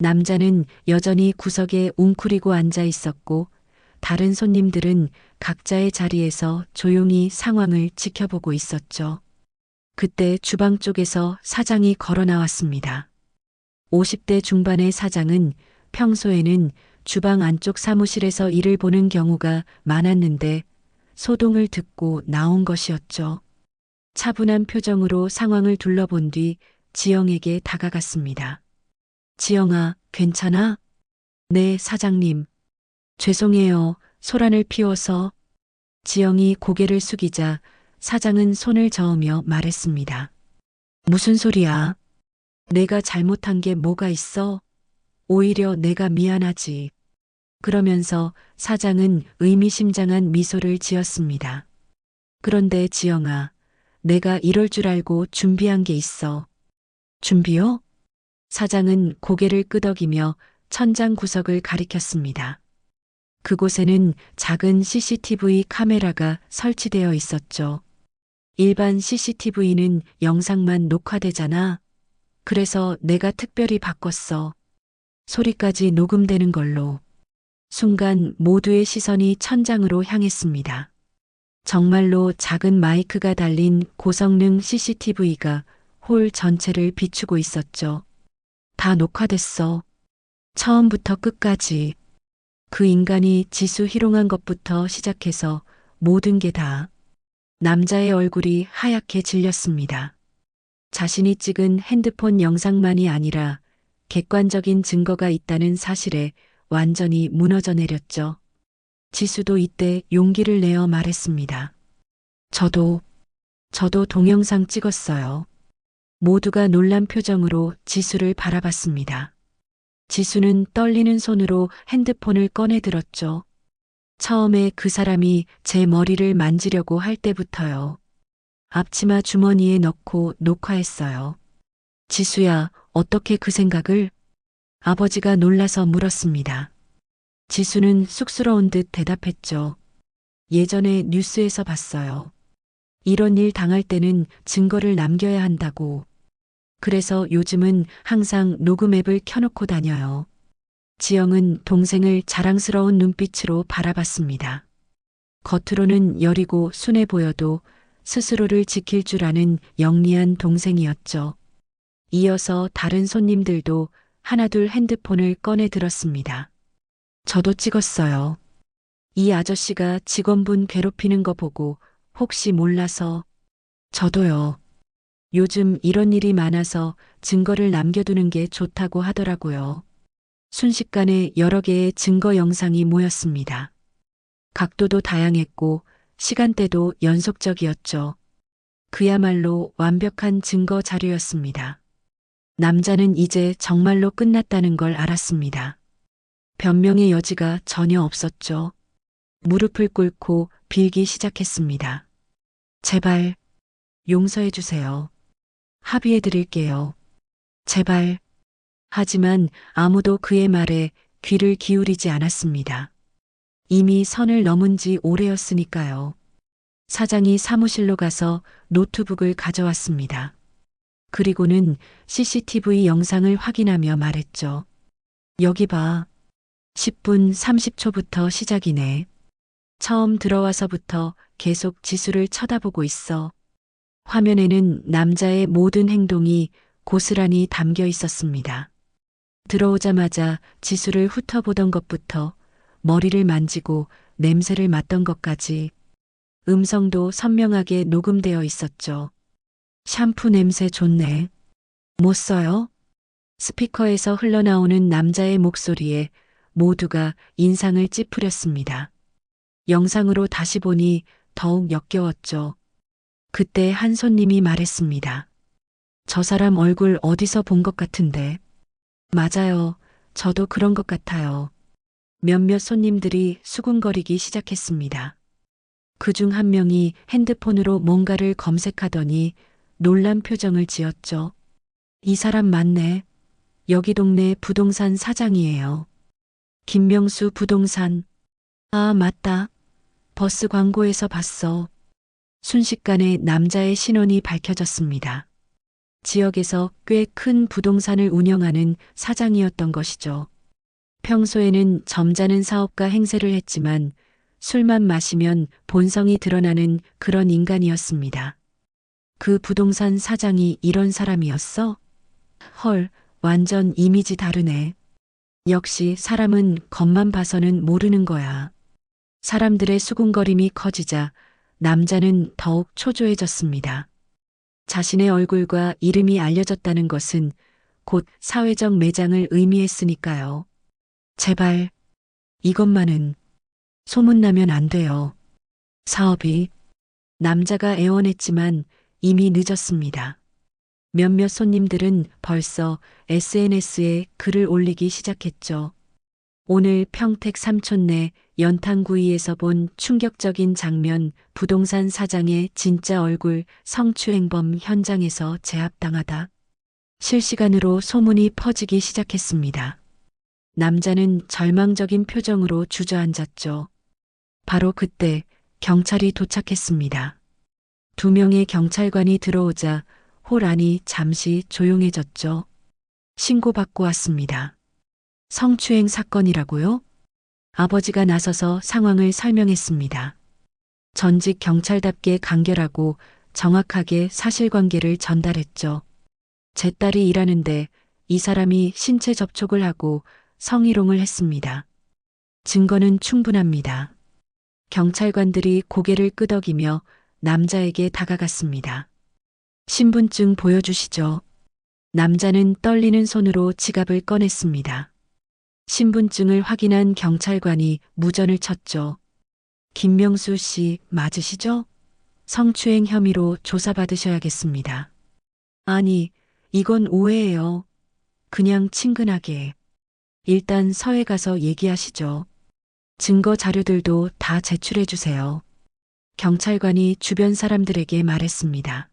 남자는 여전히 구석에 웅크리고 앉아 있었고 다른 손님들은 각자의 자리에서 조용히 상황을 지켜보고 있었죠. 그때 주방 쪽에서 사장이 걸어 나왔습니다. 50대 중반의 사장은 평소에는 주방 안쪽 사무실에서 일을 보는 경우가 많았는데 소동을 듣고 나온 것이었죠. 차분한 표정으로 상황을 둘러본 뒤 지영에게 다가갔습니다. 지영아, 괜찮아? 네, 사장님. 죄송해요. 소란을 피워서. 지영이 고개를 숙이자 사장은 손을 저으며 말했습니다. 무슨 소리야? 내가 잘못한 게 뭐가 있어? 오히려 내가 미안하지. 그러면서 사장은 의미심장한 미소를 지었습니다. 그런데 지영아, 내가 이럴 줄 알고 준비한 게 있어. 준비요? 사장은 고개를 끄덕이며 천장 구석을 가리켰습니다. 그곳에는 작은 CCTV 카메라가 설치되어 있었죠. 일반 CCTV는 영상만 녹화되잖아. 그래서 내가 특별히 바꿨어. 소리까지 녹음되는 걸로. 순간 모두의 시선이 천장으로 향했습니다. 정말로 작은 마이크가 달린 고성능 CCTV가 홀 전체를 비추고 있었죠. 다 녹화됐어. 처음부터 끝까지. 그 인간이 지수 희롱한 것부터 시작해서 모든 게 다. 남자의 얼굴이 하얗게 질렸습니다. 자신이 찍은 핸드폰 영상만이 아니라 객관적인 증거가 있다는 사실에 완전히 무너져 내렸죠. 지수도 이때 용기를 내어 말했습니다. 저도 동영상 찍었어요. 모두가 놀란 표정으로 지수를 바라봤습니다. 지수는 떨리는 손으로 핸드폰을 꺼내 들었죠. 처음에 그 사람이 제 머리를 만지려고 할 때부터요. 앞치마 주머니에 넣고 녹화했어요. 지수야, 어떻게 그 생각을? 아버지가 놀라서 물었습니다. 지수는 쑥스러운 듯 대답했죠. 예전에 뉴스에서 봤어요. 이런 일 당할 때는 증거를 남겨야 한다고. 그래서 요즘은 항상 녹음 앱을 켜놓고 다녀요. 지영은 동생을 자랑스러운 눈빛으로 바라봤습니다. 겉으로는 여리고 순해 보여도 스스로를 지킬 줄 아는 영리한 동생이었죠. 이어서 다른 손님들도 하나둘 핸드폰을 꺼내 들었습니다. 저도 찍었어요. 이 아저씨가 직원분 괴롭히는 거 보고 혹시 몰라서. 저도요. 요즘 이런 일이 많아서 증거를 남겨두는 게 좋다고 하더라고요. 순식간에 여러 개의 증거 영상이 모였습니다. 각도도 다양했고 시간대도 연속적이었죠. 그야말로 완벽한 증거 자료였습니다. 남자는 이제 정말로 끝났다는 걸 알았습니다. 변명의 여지가 전혀 없었죠. 무릎을 꿇고 빌기 시작했습니다. 제발 용서해 주세요. 합의해 드릴게요. 제발. 하지만 아무도 그의 말에 귀를 기울이지 않았습니다. 이미 선을 넘은 지 오래였으니까요. 사장이 사무실로 가서 노트북을 가져왔습니다. 그리고는 CCTV 영상을 확인하며 말했죠. 여기 봐. 10분 30초부터 시작이네. 처음 들어와서부터 계속 지수를 쳐다보고 있어. 화면에는 남자의 모든 행동이 고스란히 담겨 있었습니다. 들어오자마자 지수를 훑어보던 것부터 머리를 만지고 냄새를 맡던 것까지 음성도 선명하게 녹음되어 있었죠. 샴푸 냄새 좋네. 못 써요? 스피커에서 흘러나오는 남자의 목소리에 모두가 인상을 찌푸렸습니다. 영상으로 다시 보니 더욱 역겨웠죠. 그때 한 손님이 말했습니다. 저 사람 얼굴 어디서 본 것 같은데. 맞아요. 저도 그런 것 같아요. 몇몇 손님들이 수군거리기 시작했습니다. 그중 한 명이 핸드폰으로 뭔가를 검색하더니 놀란 표정을 지었죠. 이 사람 맞네. 여기 동네 부동산 사장이에요. 김명수 부동산. 아, 맞다. 버스 광고에서 봤어. 순식간에 남자의 신원이 밝혀졌습니다. 지역에서 꽤 큰 부동산을 운영하는 사장이었던 것이죠. 평소에는 점잖은 사업가 행세를 했지만 술만 마시면 본성이 드러나는 그런 인간이었습니다. 그 부동산 사장이 이런 사람이었어? 헐, 완전 이미지 다르네. 역시 사람은 겉만 봐서는 모르는 거야. 사람들의 수군거림이 커지자 남자는 더욱 초조해졌습니다. 자신의 얼굴과 이름이 알려졌다는 것은 곧 사회적 매장을 의미했으니까요. 제발, 이것만은 소문나면 안 돼요. 사업이. 남자가 애원했지만 이미 늦었습니다. 몇몇 손님들은 벌써 SNS에 글을 올리기 시작했죠. 오늘 평택 삼촌네 연탄구이에서 본 충격적인 장면, 부동산 사장의 진짜 얼굴, 성추행범 현장에서 제압당하다. 실시간으로 소문이 퍼지기 시작했습니다. 남자는 절망적인 표정으로 주저앉았죠. 바로 그때 경찰이 도착했습니다. 2명의 경찰관이 들어오자 홀 안이 잠시 조용해졌죠. 신고받고 왔습니다. 성추행 사건이라고요? 아버지가 나서서 상황을 설명했습니다. 전직 경찰답게 간결하고 정확하게 사실관계를 전달했죠. 제 딸이 일하는데 이 사람이 신체 접촉을 하고 성희롱을 했습니다. 증거는 충분합니다. 경찰관들이 고개를 끄덕이며 남자에게 다가갔습니다. 신분증 보여주시죠. 남자는 떨리는 손으로 지갑을 꺼냈습니다. 신분증을 확인한 경찰관이 무전을 쳤죠. 김명수 씨 맞으시죠? 성추행 혐의로 조사받으셔야겠습니다. 아니, 이건 오해예요. 그냥 친근하게. 일단 서해 가서 얘기하시죠. 증거 자료들도 다 제출해 주세요. 경찰관이 주변 사람들에게 말했습니다.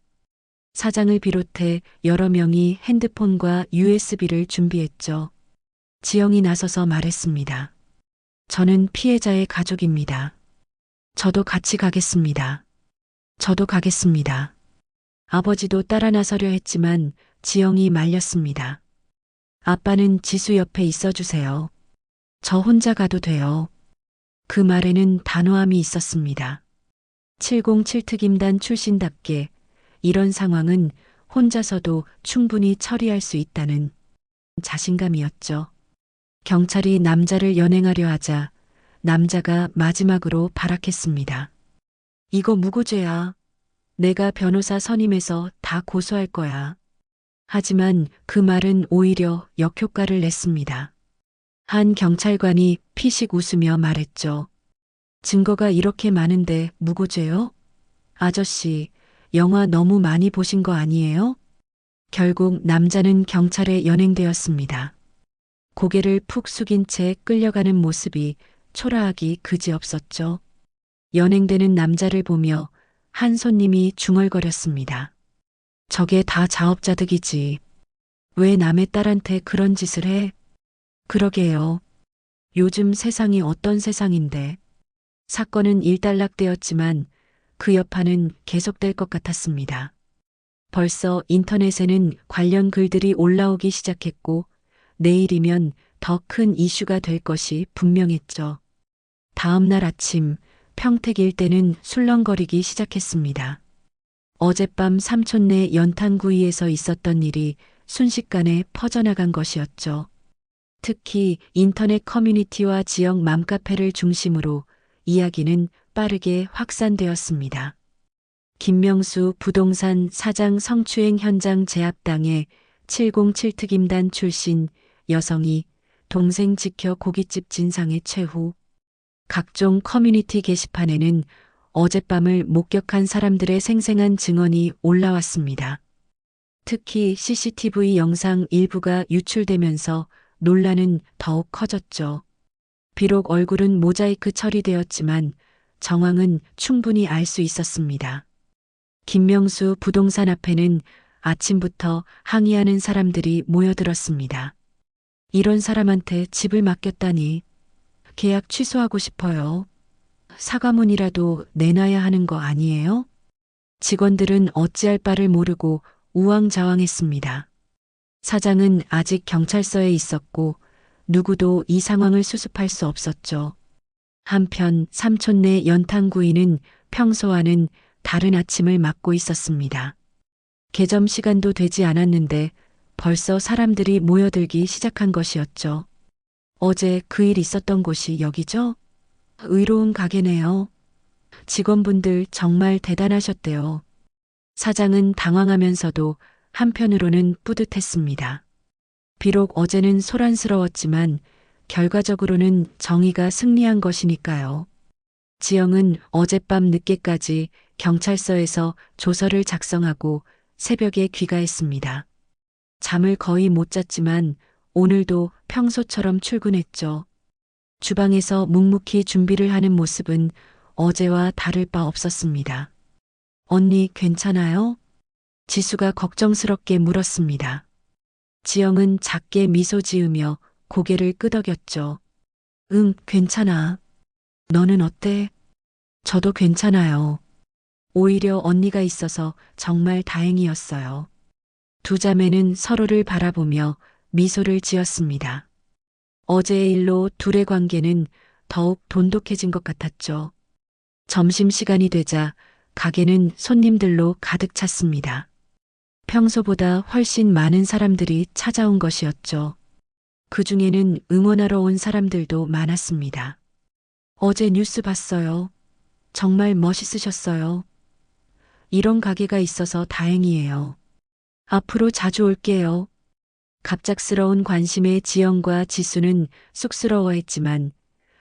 사장을 비롯해 여러 명이 핸드폰과 USB를 준비했죠. 지영이 나서서 말했습니다. 저는 피해자의 가족입니다. 저도 같이 가겠습니다. 저도 가겠습니다. 아버지도 따라 나서려 했지만 지영이 말렸습니다. 아빠는 지수 옆에 있어 주세요. 저 혼자 가도 돼요. 그 말에는 단호함이 있었습니다. 707특임단 출신답게 이런 상황은 혼자서도 충분히 처리할 수 있다는 자신감이었죠. 경찰이 남자를 연행하려 하자 남자가 마지막으로 발악했습니다. 이거 무고죄야. 내가 변호사 선임해서 다 고소할 거야. 하지만 그 말은 오히려 역효과를 냈습니다. 한 경찰관이 피식 웃으며 말했죠. 증거가 이렇게 많은데 무고죄요? 아저씨, 영화 너무 많이 보신 거 아니에요? 결국 남자는 경찰에 연행되었습니다. 고개를 푹 숙인 채 끌려가는 모습이 초라하기 그지없었죠. 연행되는 남자를 보며 한 손님이 중얼거렸습니다. 저게 다 자업자득이지. 왜 남의 딸한테 그런 짓을 해? 그러게요. 요즘 세상이 어떤 세상인데. 사건은 일단락되었지만 그 여파는 계속될 것 같았습니다. 벌써 인터넷에는 관련 글들이 올라오기 시작했고 내일이면 더 큰 이슈가 될 것이 분명했죠. 다음 날 아침 평택 일대는 술렁거리기 시작했습니다. 어젯밤 삼촌네 연탄구이에서 있었던 일이 순식간에 퍼져나간 것이었죠. 특히 인터넷 커뮤니티와 지역 맘카페를 중심으로 이야기는 빠르게 확산되었습니다. 김명수 부동산 사장 성추행 현장 제압당해 707특임단 출신 여성이 동생 지켜 고깃집 진상의 최후. 각종 커뮤니티 게시판에는 어젯밤을 목격한 사람들의 생생한 증언이 올라왔습니다. 특히 CCTV 영상 일부가 유출되면서 논란은 더욱 커졌죠. 비록 얼굴은 모자이크 처리되었지만 정황은 충분히 알 수 있었습니다. 김명수 부동산 앞에는 아침부터 항의하는 사람들이 모여들었습니다. 이런 사람한테 집을 맡겼다니 계약 취소하고 싶어요. 사과문이라도 내놔야 하는 거 아니에요? 직원들은 어찌할 바를 모르고 우왕좌왕했습니다. 사장은 아직 경찰서에 있었고 누구도 이 상황을 수습할 수 없었죠. 한편 삼촌네 연탄구이는 평소와는 다른 아침을 맞고 있었습니다. 개점 시간도 되지 않았는데 벌써 사람들이 모여들기 시작한 것이었죠. 어제 그 일 있었던 곳이 여기죠? 의로운 가게네요. 직원분들 정말 대단하셨대요. 사장은 당황하면서도 한편으로는 뿌듯했습니다. 비록 어제는 소란스러웠지만 결과적으로는 정의가 승리한 것이니까요. 지영은 어젯밤 늦게까지 경찰서에서 조서를 작성하고 새벽에 귀가했습니다. 잠을 거의 못 잤지만 오늘도 평소처럼 출근했죠. 주방에서 묵묵히 준비를 하는 모습은 어제와 다를 바 없었습니다. 언니 괜찮아요? 지수가 걱정스럽게 물었습니다. 지영은 작게 미소 지으며 고개를 끄덕였죠. 응, 괜찮아. 너는 어때? 저도 괜찮아요. 오히려 언니가 있어서 정말 다행이었어요. 두 자매는 서로를 바라보며 미소를 지었습니다. 어제의 일로 둘의 관계는 더욱 돈독해진 것 같았죠. 점심시간이 되자 가게는 손님들로 가득 찼습니다. 평소보다 훨씬 많은 사람들이 찾아온 것이었죠. 그 중에는 응원하러 온 사람들도 많았습니다. 어제 뉴스 봤어요. 정말 멋있으셨어요. 이런 가게가 있어서 다행이에요. 앞으로 자주 올게요. 갑작스러운 관심에 지영과 지수는 쑥스러워했지만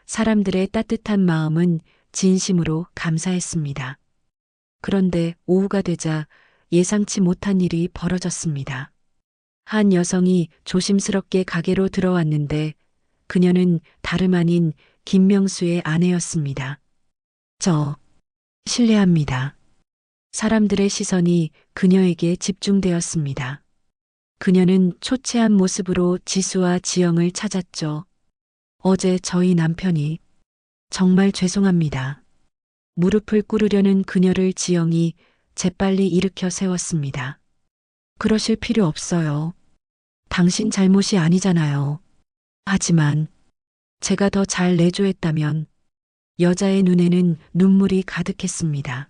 사람들의 따뜻한 마음은 진심으로 감사했습니다. 그런데 오후가 되자 예상치 못한 일이 벌어졌습니다. 한 여성이 조심스럽게 가게로 들어왔는데 그녀는 다름 아닌 김명수의 아내였습니다. 저, 실례합니다. 사람들의 시선이 그녀에게 집중되었습니다. 그녀는 초췌한 모습으로 지수와 지영을 찾았죠. 어제 저희 남편이 정말 죄송합니다. 무릎을 꿇으려는 그녀를 지영이 재빨리 일으켜 세웠습니다. 그러실 필요 없어요. 당신 잘못이 아니잖아요. 하지만 제가 더 잘 내조했다면 여자의 눈에는 눈물이 가득했습니다.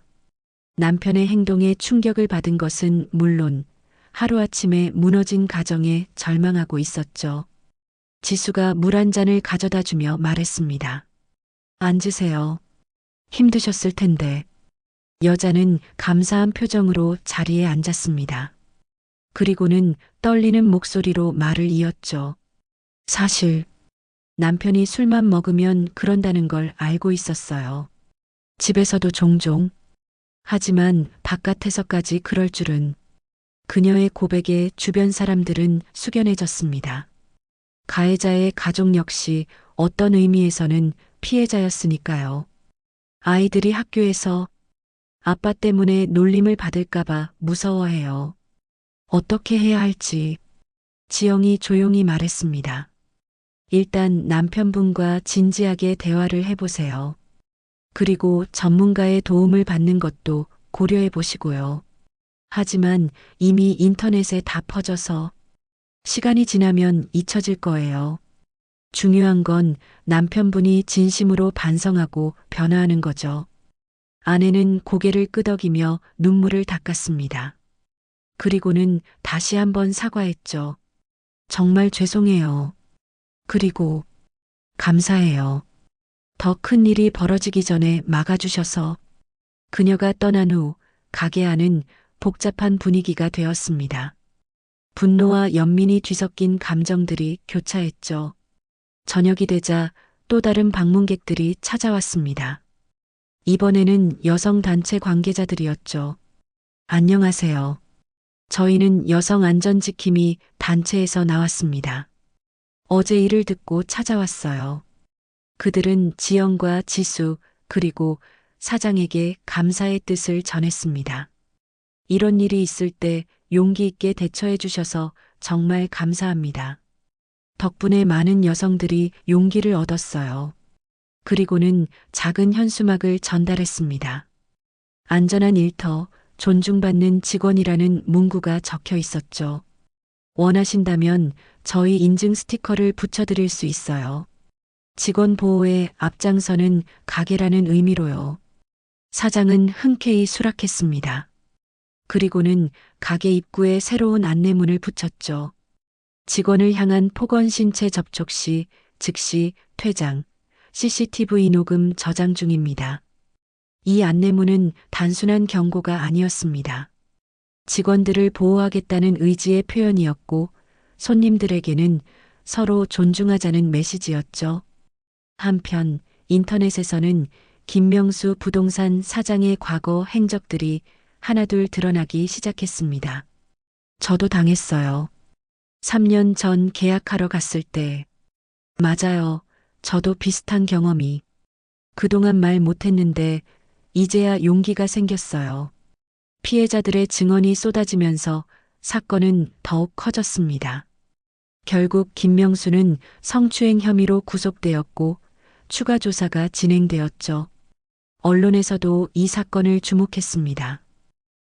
남편의 행동에 충격을 받은 것은 물론 하루아침에 무너진 가정에 절망하고 있었죠. 지수가 물 한 잔을 가져다 주며 말했습니다. 앉으세요. 힘드셨을 텐데. 여자는 감사한 표정으로 자리에 앉았습니다. 그리고는 떨리는 목소리로 말을 이었죠. 사실 남편이 술만 먹으면 그런다는 걸 알고 있었어요. 집에서도 종종. 하지만 바깥에서까지 그럴 줄은. 그녀의 고백에 주변 사람들은 숙연해졌습니다. 가해자의 가족 역시 어떤 의미에서는 피해자였으니까요. 아이들이 학교에서 아빠 때문에 놀림을 받을까봐 무서워해요. 어떻게 해야 할지 지영이 조용히 말했습니다. 일단 남편분과 진지하게 대화를 해보세요. 그리고 전문가의 도움을 받는 것도 고려해 보시고요. 하지만 이미 인터넷에 다 퍼져서 시간이 지나면 잊혀질 거예요. 중요한 건 남편분이 진심으로 반성하고 변화하는 거죠. 아내는 고개를 끄덕이며 눈물을 닦았습니다. 그리고는 다시 한번 사과했죠. 정말 죄송해요. 그리고 감사해요. 더 큰 일이 벌어지기 전에 막아주셔서. 그녀가 떠난 후 가게 안은 복잡한 분위기가 되었습니다. 분노와 연민이 뒤섞인 감정들이 교차했죠. 저녁이 되자 또 다른 방문객들이 찾아왔습니다. 이번에는 여성 단체 관계자들이었죠. 안녕하세요. 저희는 여성 안전지킴이 단체에서 나왔습니다. 어제 일을 듣고 찾아왔어요. 그들은 지영과 지수 그리고 사장에게 감사의 뜻을 전했습니다. 이런 일이 있을 때 용기 있게 대처해 주셔서 정말 감사합니다. 덕분에 많은 여성들이 용기를 얻었어요. 그리고는 작은 현수막을 전달했습니다. 안전한 일터, 존중받는 직원이라는 문구가 적혀 있었죠. 원하신다면 저희 인증 스티커를 붙여드릴 수 있어요. 직원 보호에 앞장서는 가게라는 의미로요. 사장은 흔쾌히 수락했습니다. 그리고는 가게 입구에 새로운 안내문을 붙였죠. 직원을 향한 폭언 신체 접촉 시 즉시 퇴장, CCTV 녹음 저장 중입니다. 이 안내문은 단순한 경고가 아니었습니다. 직원들을 보호하겠다는 의지의 표현이었고 손님들에게는 서로 존중하자는 메시지였죠. 한편 인터넷에서는 김명수 부동산 사장의 과거 행적들이 하나둘 드러나기 시작했습니다. 저도 당했어요. 3년 전 계약하러 갔을 때. 맞아요. 저도 비슷한 경험이. 그동안 말 못했는데 이제야 용기가 생겼어요. 피해자들의 증언이 쏟아지면서 사건은 더욱 커졌습니다. 결국 김명수는 성추행 혐의로 구속되었고 추가 조사가 진행되었죠. 언론에서도 이 사건을 주목했습니다.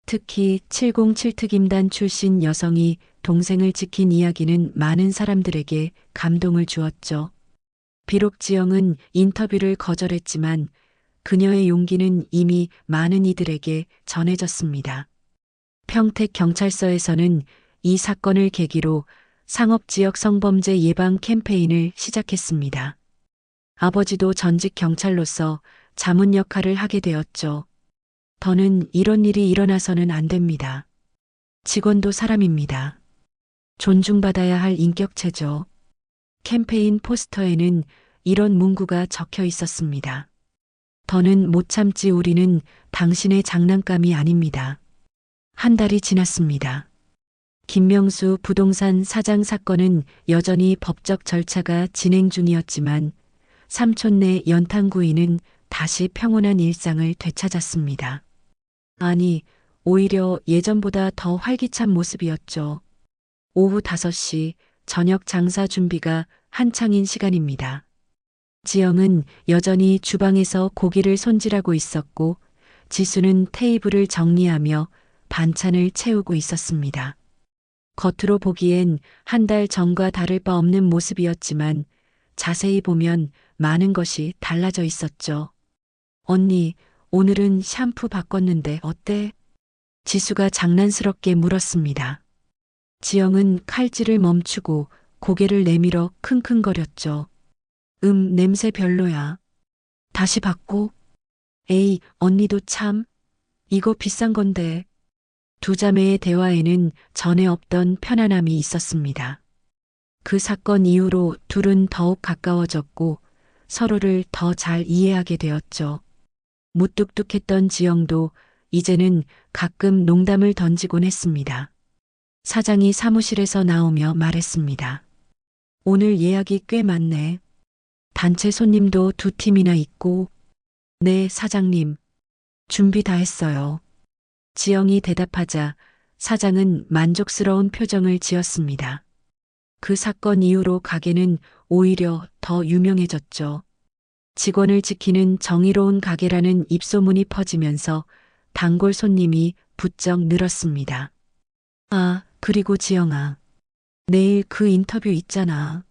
특히 707특임단 출신 여성이 동생을 지킨 이야기는 많은 사람들에게 감동을 주었죠. 비록 지영은 인터뷰를 거절했지만 그녀의 용기는 이미 많은 이들에게 전해졌습니다. 평택 경찰서에서는 이 사건을 계기로 상업지역 성범죄 예방 캠페인을 시작했습니다. 아버지도 전직 경찰로서 자문 역할을 하게 되었죠. 더는 이런 일이 일어나서는 안 됩니다. 직원도 사람입니다. 존중받아야 할 인격체죠. 캠페인 포스터에는 이런 문구가 적혀 있었습니다. 더는 못 참지 우리는 당신의 장난감이 아닙니다. 한 달이 지났습니다. 김명수 부동산 사장 사건은 여전히 법적 절차가 진행 중이었지만 삼촌 내 연탄구이는 다시 평온한 일상을 되찾았습니다. 아니, 오히려 예전보다 더 활기찬 모습이었죠. 오후 5시 저녁 장사 준비가 한창인 시간입니다. 지영은 여전히 주방에서 고기를 손질하고 있었고 지수는 테이블을 정리하며 반찬을 채우고 있었습니다. 겉으로 보기엔 한 달 전과 다를 바 없는 모습이었지만 자세히 보면 많은 것이 달라져 있었죠. 언니, 오늘은 샴푸 바꿨는데 어때? 지수가 장난스럽게 물었습니다. 지영은 칼질을 멈추고 고개를 내밀어 킁킁거렸죠. 냄새 별로야. 다시 바꿔? 에이, 언니도 참. 이거 비싼 건데. 두 자매의 대화에는 전에 없던 편안함이 있었습니다. 그 사건 이후로 둘은 더욱 가까워졌고 서로를 더 잘 이해하게 되었죠. 무뚝뚝했던 지영도 이제는 가끔 농담을 던지곤 했습니다. 사장이 사무실에서 나오며 말했습니다. 오늘 예약이 꽤 많네. 단체 손님도 2팀이나 있고. 네, 사장님. 준비 다 했어요. 지영이 대답하자 사장은 만족스러운 표정을 지었습니다. 그 사건 이후로 가게는 오히려 더 유명해졌죠. 직원을 지키는 정의로운 가게라는 입소문이 퍼지면서 단골 손님이 부쩍 늘었습니다. 아, 그리고 지영아. 내일 그 인터뷰 있잖아.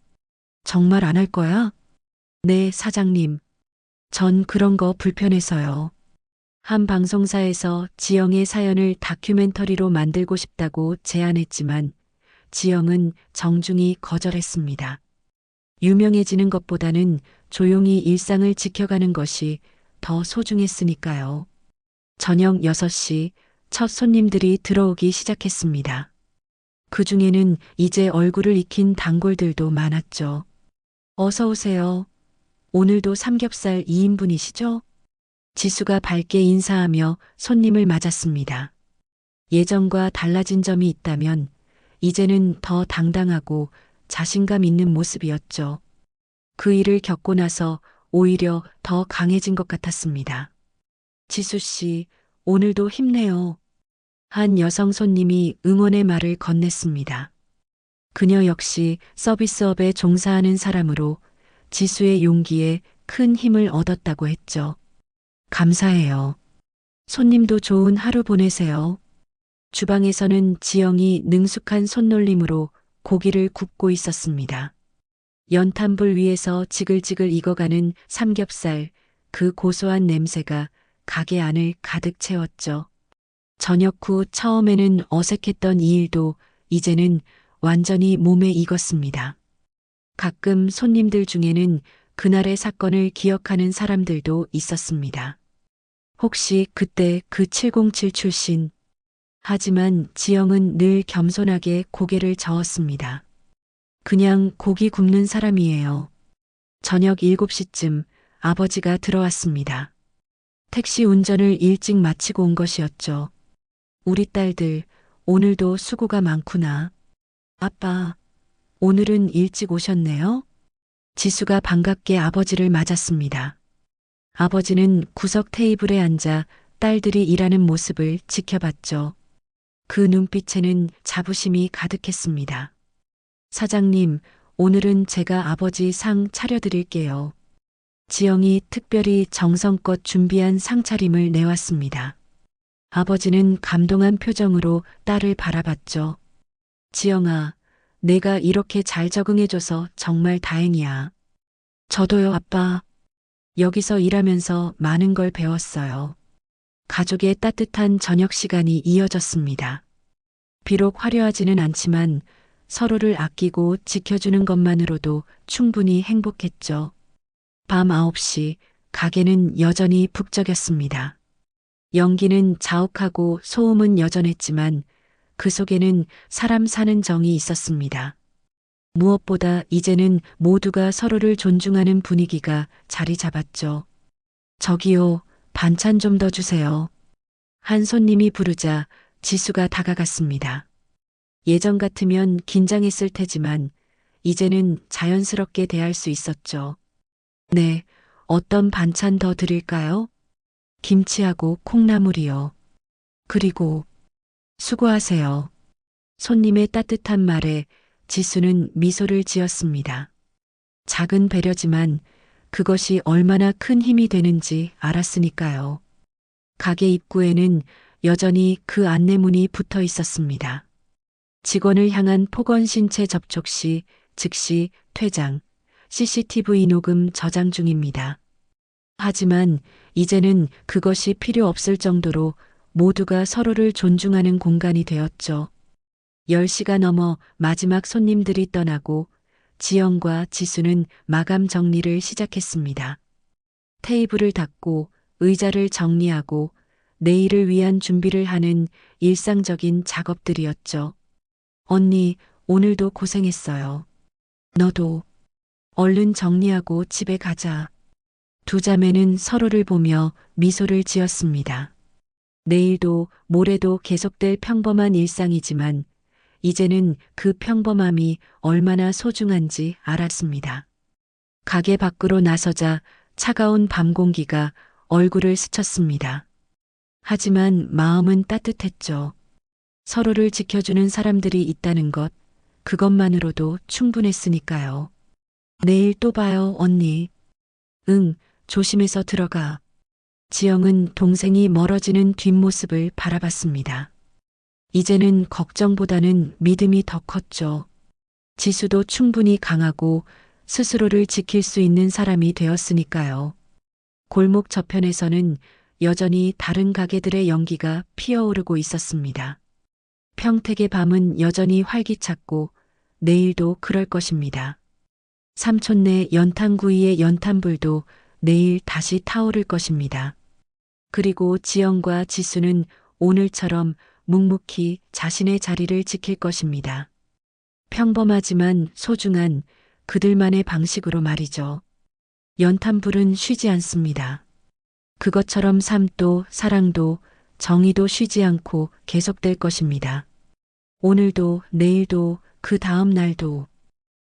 정말 안 할 거야? 네, 사장님. 전 그런 거 불편해서요. 한 방송사에서 지영의 사연을 다큐멘터리로 만들고 싶다고 제안했지만 지영은 정중히 거절했습니다. 유명해지는 것보다는 조용히 일상을 지켜가는 것이 더 소중했으니까요. 저녁 6시 첫 손님들이 들어오기 시작했습니다. 그 중에는 이제 얼굴을 익힌 단골들도 많았죠. 어서 오세요. 오늘도 삼겹살 2인분이시죠? 지수가 밝게 인사하며 손님을 맞았습니다. 예전과 달라진 점이 있다면 이제는 더 당당하고 자신감 있는 모습이었죠. 그 일을 겪고 나서 오히려 더 강해진 것 같았습니다. 지수 씨, 오늘도 힘내요. 한 여성 손님이 응원의 말을 건넸습니다. 그녀 역시 서비스업에 종사하는 사람으로 지수의 용기에 큰 힘을 얻었다고 했죠. 감사해요. 손님도 좋은 하루 보내세요. 주방에서는 지영이 능숙한 손놀림으로 고기를 굽고 있었습니다. 연탄불 위에서 지글지글 익어가는 삼겹살, 그 고소한 냄새가 가게 안을 가득 채웠죠. 저녁 후 처음에는 어색했던 이 일도 이제는 완전히 몸에 익었습니다. 가끔 손님들 중에는 그날의 사건을 기억하는 사람들도 있었습니다. 혹시 그때 그 707 출신? 하지만 지영은 늘 겸손하게 고개를 저었습니다. 그냥 고기 굽는 사람이에요. 저녁 7시쯤 아버지가 들어왔습니다. 택시 운전을 일찍 마치고 온 것이었죠. 우리 딸들, 오늘도 수고가 많구나. 아빠, 오늘은 일찍 오셨네요? 지수가 반갑게 아버지를 맞았습니다. 아버지는 구석 테이블에 앉아 딸들이 일하는 모습을 지켜봤죠. 그 눈빛에는 자부심이 가득했습니다. 사장님, 오늘은 제가 아버지 상 차려드릴게요. 지영이 특별히 정성껏 준비한 상차림을 내왔습니다. 아버지는 감동한 표정으로 딸을 바라봤죠. 지영아, 내가 이렇게 잘 적응해줘서 정말 다행이야. 저도요, 아빠. 여기서 일하면서 많은 걸 배웠어요. 가족의 따뜻한 저녁 시간이 이어졌습니다. 비록 화려하지는 않지만 서로를 아끼고 지켜주는 것만으로도 충분히 행복했죠. 밤 9시 가게는 여전히 북적였습니다. 연기는 자욱하고 소음은 여전했지만 그 속에는 사람 사는 정이 있었습니다. 무엇보다 이제는 모두가 서로를 존중하는 분위기가 자리 잡았죠. 저기요, 반찬 좀 더 주세요. 한 손님이 부르자 지수가 다가갔습니다. 예전 같으면 긴장했을 테지만 이제는 자연스럽게 대할 수 있었죠. 네, 어떤 반찬 더 드릴까요? 김치하고 콩나물이요. 그리고 수고하세요. 손님의 따뜻한 말에 지수는 미소를 지었습니다. 작은 배려지만 그것이 얼마나 큰 힘이 되는지 알았으니까요. 가게 입구에는 여전히 그 안내문이 붙어 있었습니다. 직원을 향한 폭언 신체 접촉 시 즉시 퇴장, CCTV 녹음 저장 중입니다. 하지만 이제는 그것이 필요 없을 정도로 모두가 서로를 존중하는 공간이 되었죠. 10시가 넘어 마지막 손님들이 떠나고 지영과 지수는 마감 정리를 시작했습니다. 테이블을 닦고 의자를 정리하고 내일을 위한 준비를 하는 일상적인 작업들이었죠. 언니, 오늘도 고생했어요. 너도 얼른 정리하고 집에 가자. 두 자매는 서로를 보며 미소를 지었습니다. 내일도 모레도 계속될 평범한 일상이지만 이제는 그 평범함이 얼마나 소중한지 알았습니다. 가게 밖으로 나서자 차가운 밤 공기가 얼굴을 스쳤습니다. 하지만 마음은 따뜻했죠. 서로를 지켜주는 사람들이 있다는 것, 그것만으로도 충분했으니까요. 내일 또 봐요, 언니. 응, 조심해서 들어가. 지영은 동생이 멀어지는 뒷모습을 바라봤습니다. 이제는 걱정보다는 믿음이 더 컸죠. 지수도 충분히 강하고 스스로를 지킬 수 있는 사람이 되었으니까요. 골목 저편에서는 여전히 다른 가게들의 연기가 피어오르고 있었습니다. 평택의 밤은 여전히 활기찼고 내일도 그럴 것입니다. 삼촌네 연탄구이의 연탄불도 내일 다시 타오를 것입니다. 그리고 지영과 지수는 오늘처럼 묵묵히 자신의 자리를 지킬 것입니다. 평범하지만 소중한 그들만의 방식으로 말이죠. 연탄불은 쉬지 않습니다. 그것처럼 삶도 사랑도 정의도 쉬지 않고 계속될 것입니다. 오늘도 내일도 그 다음 날도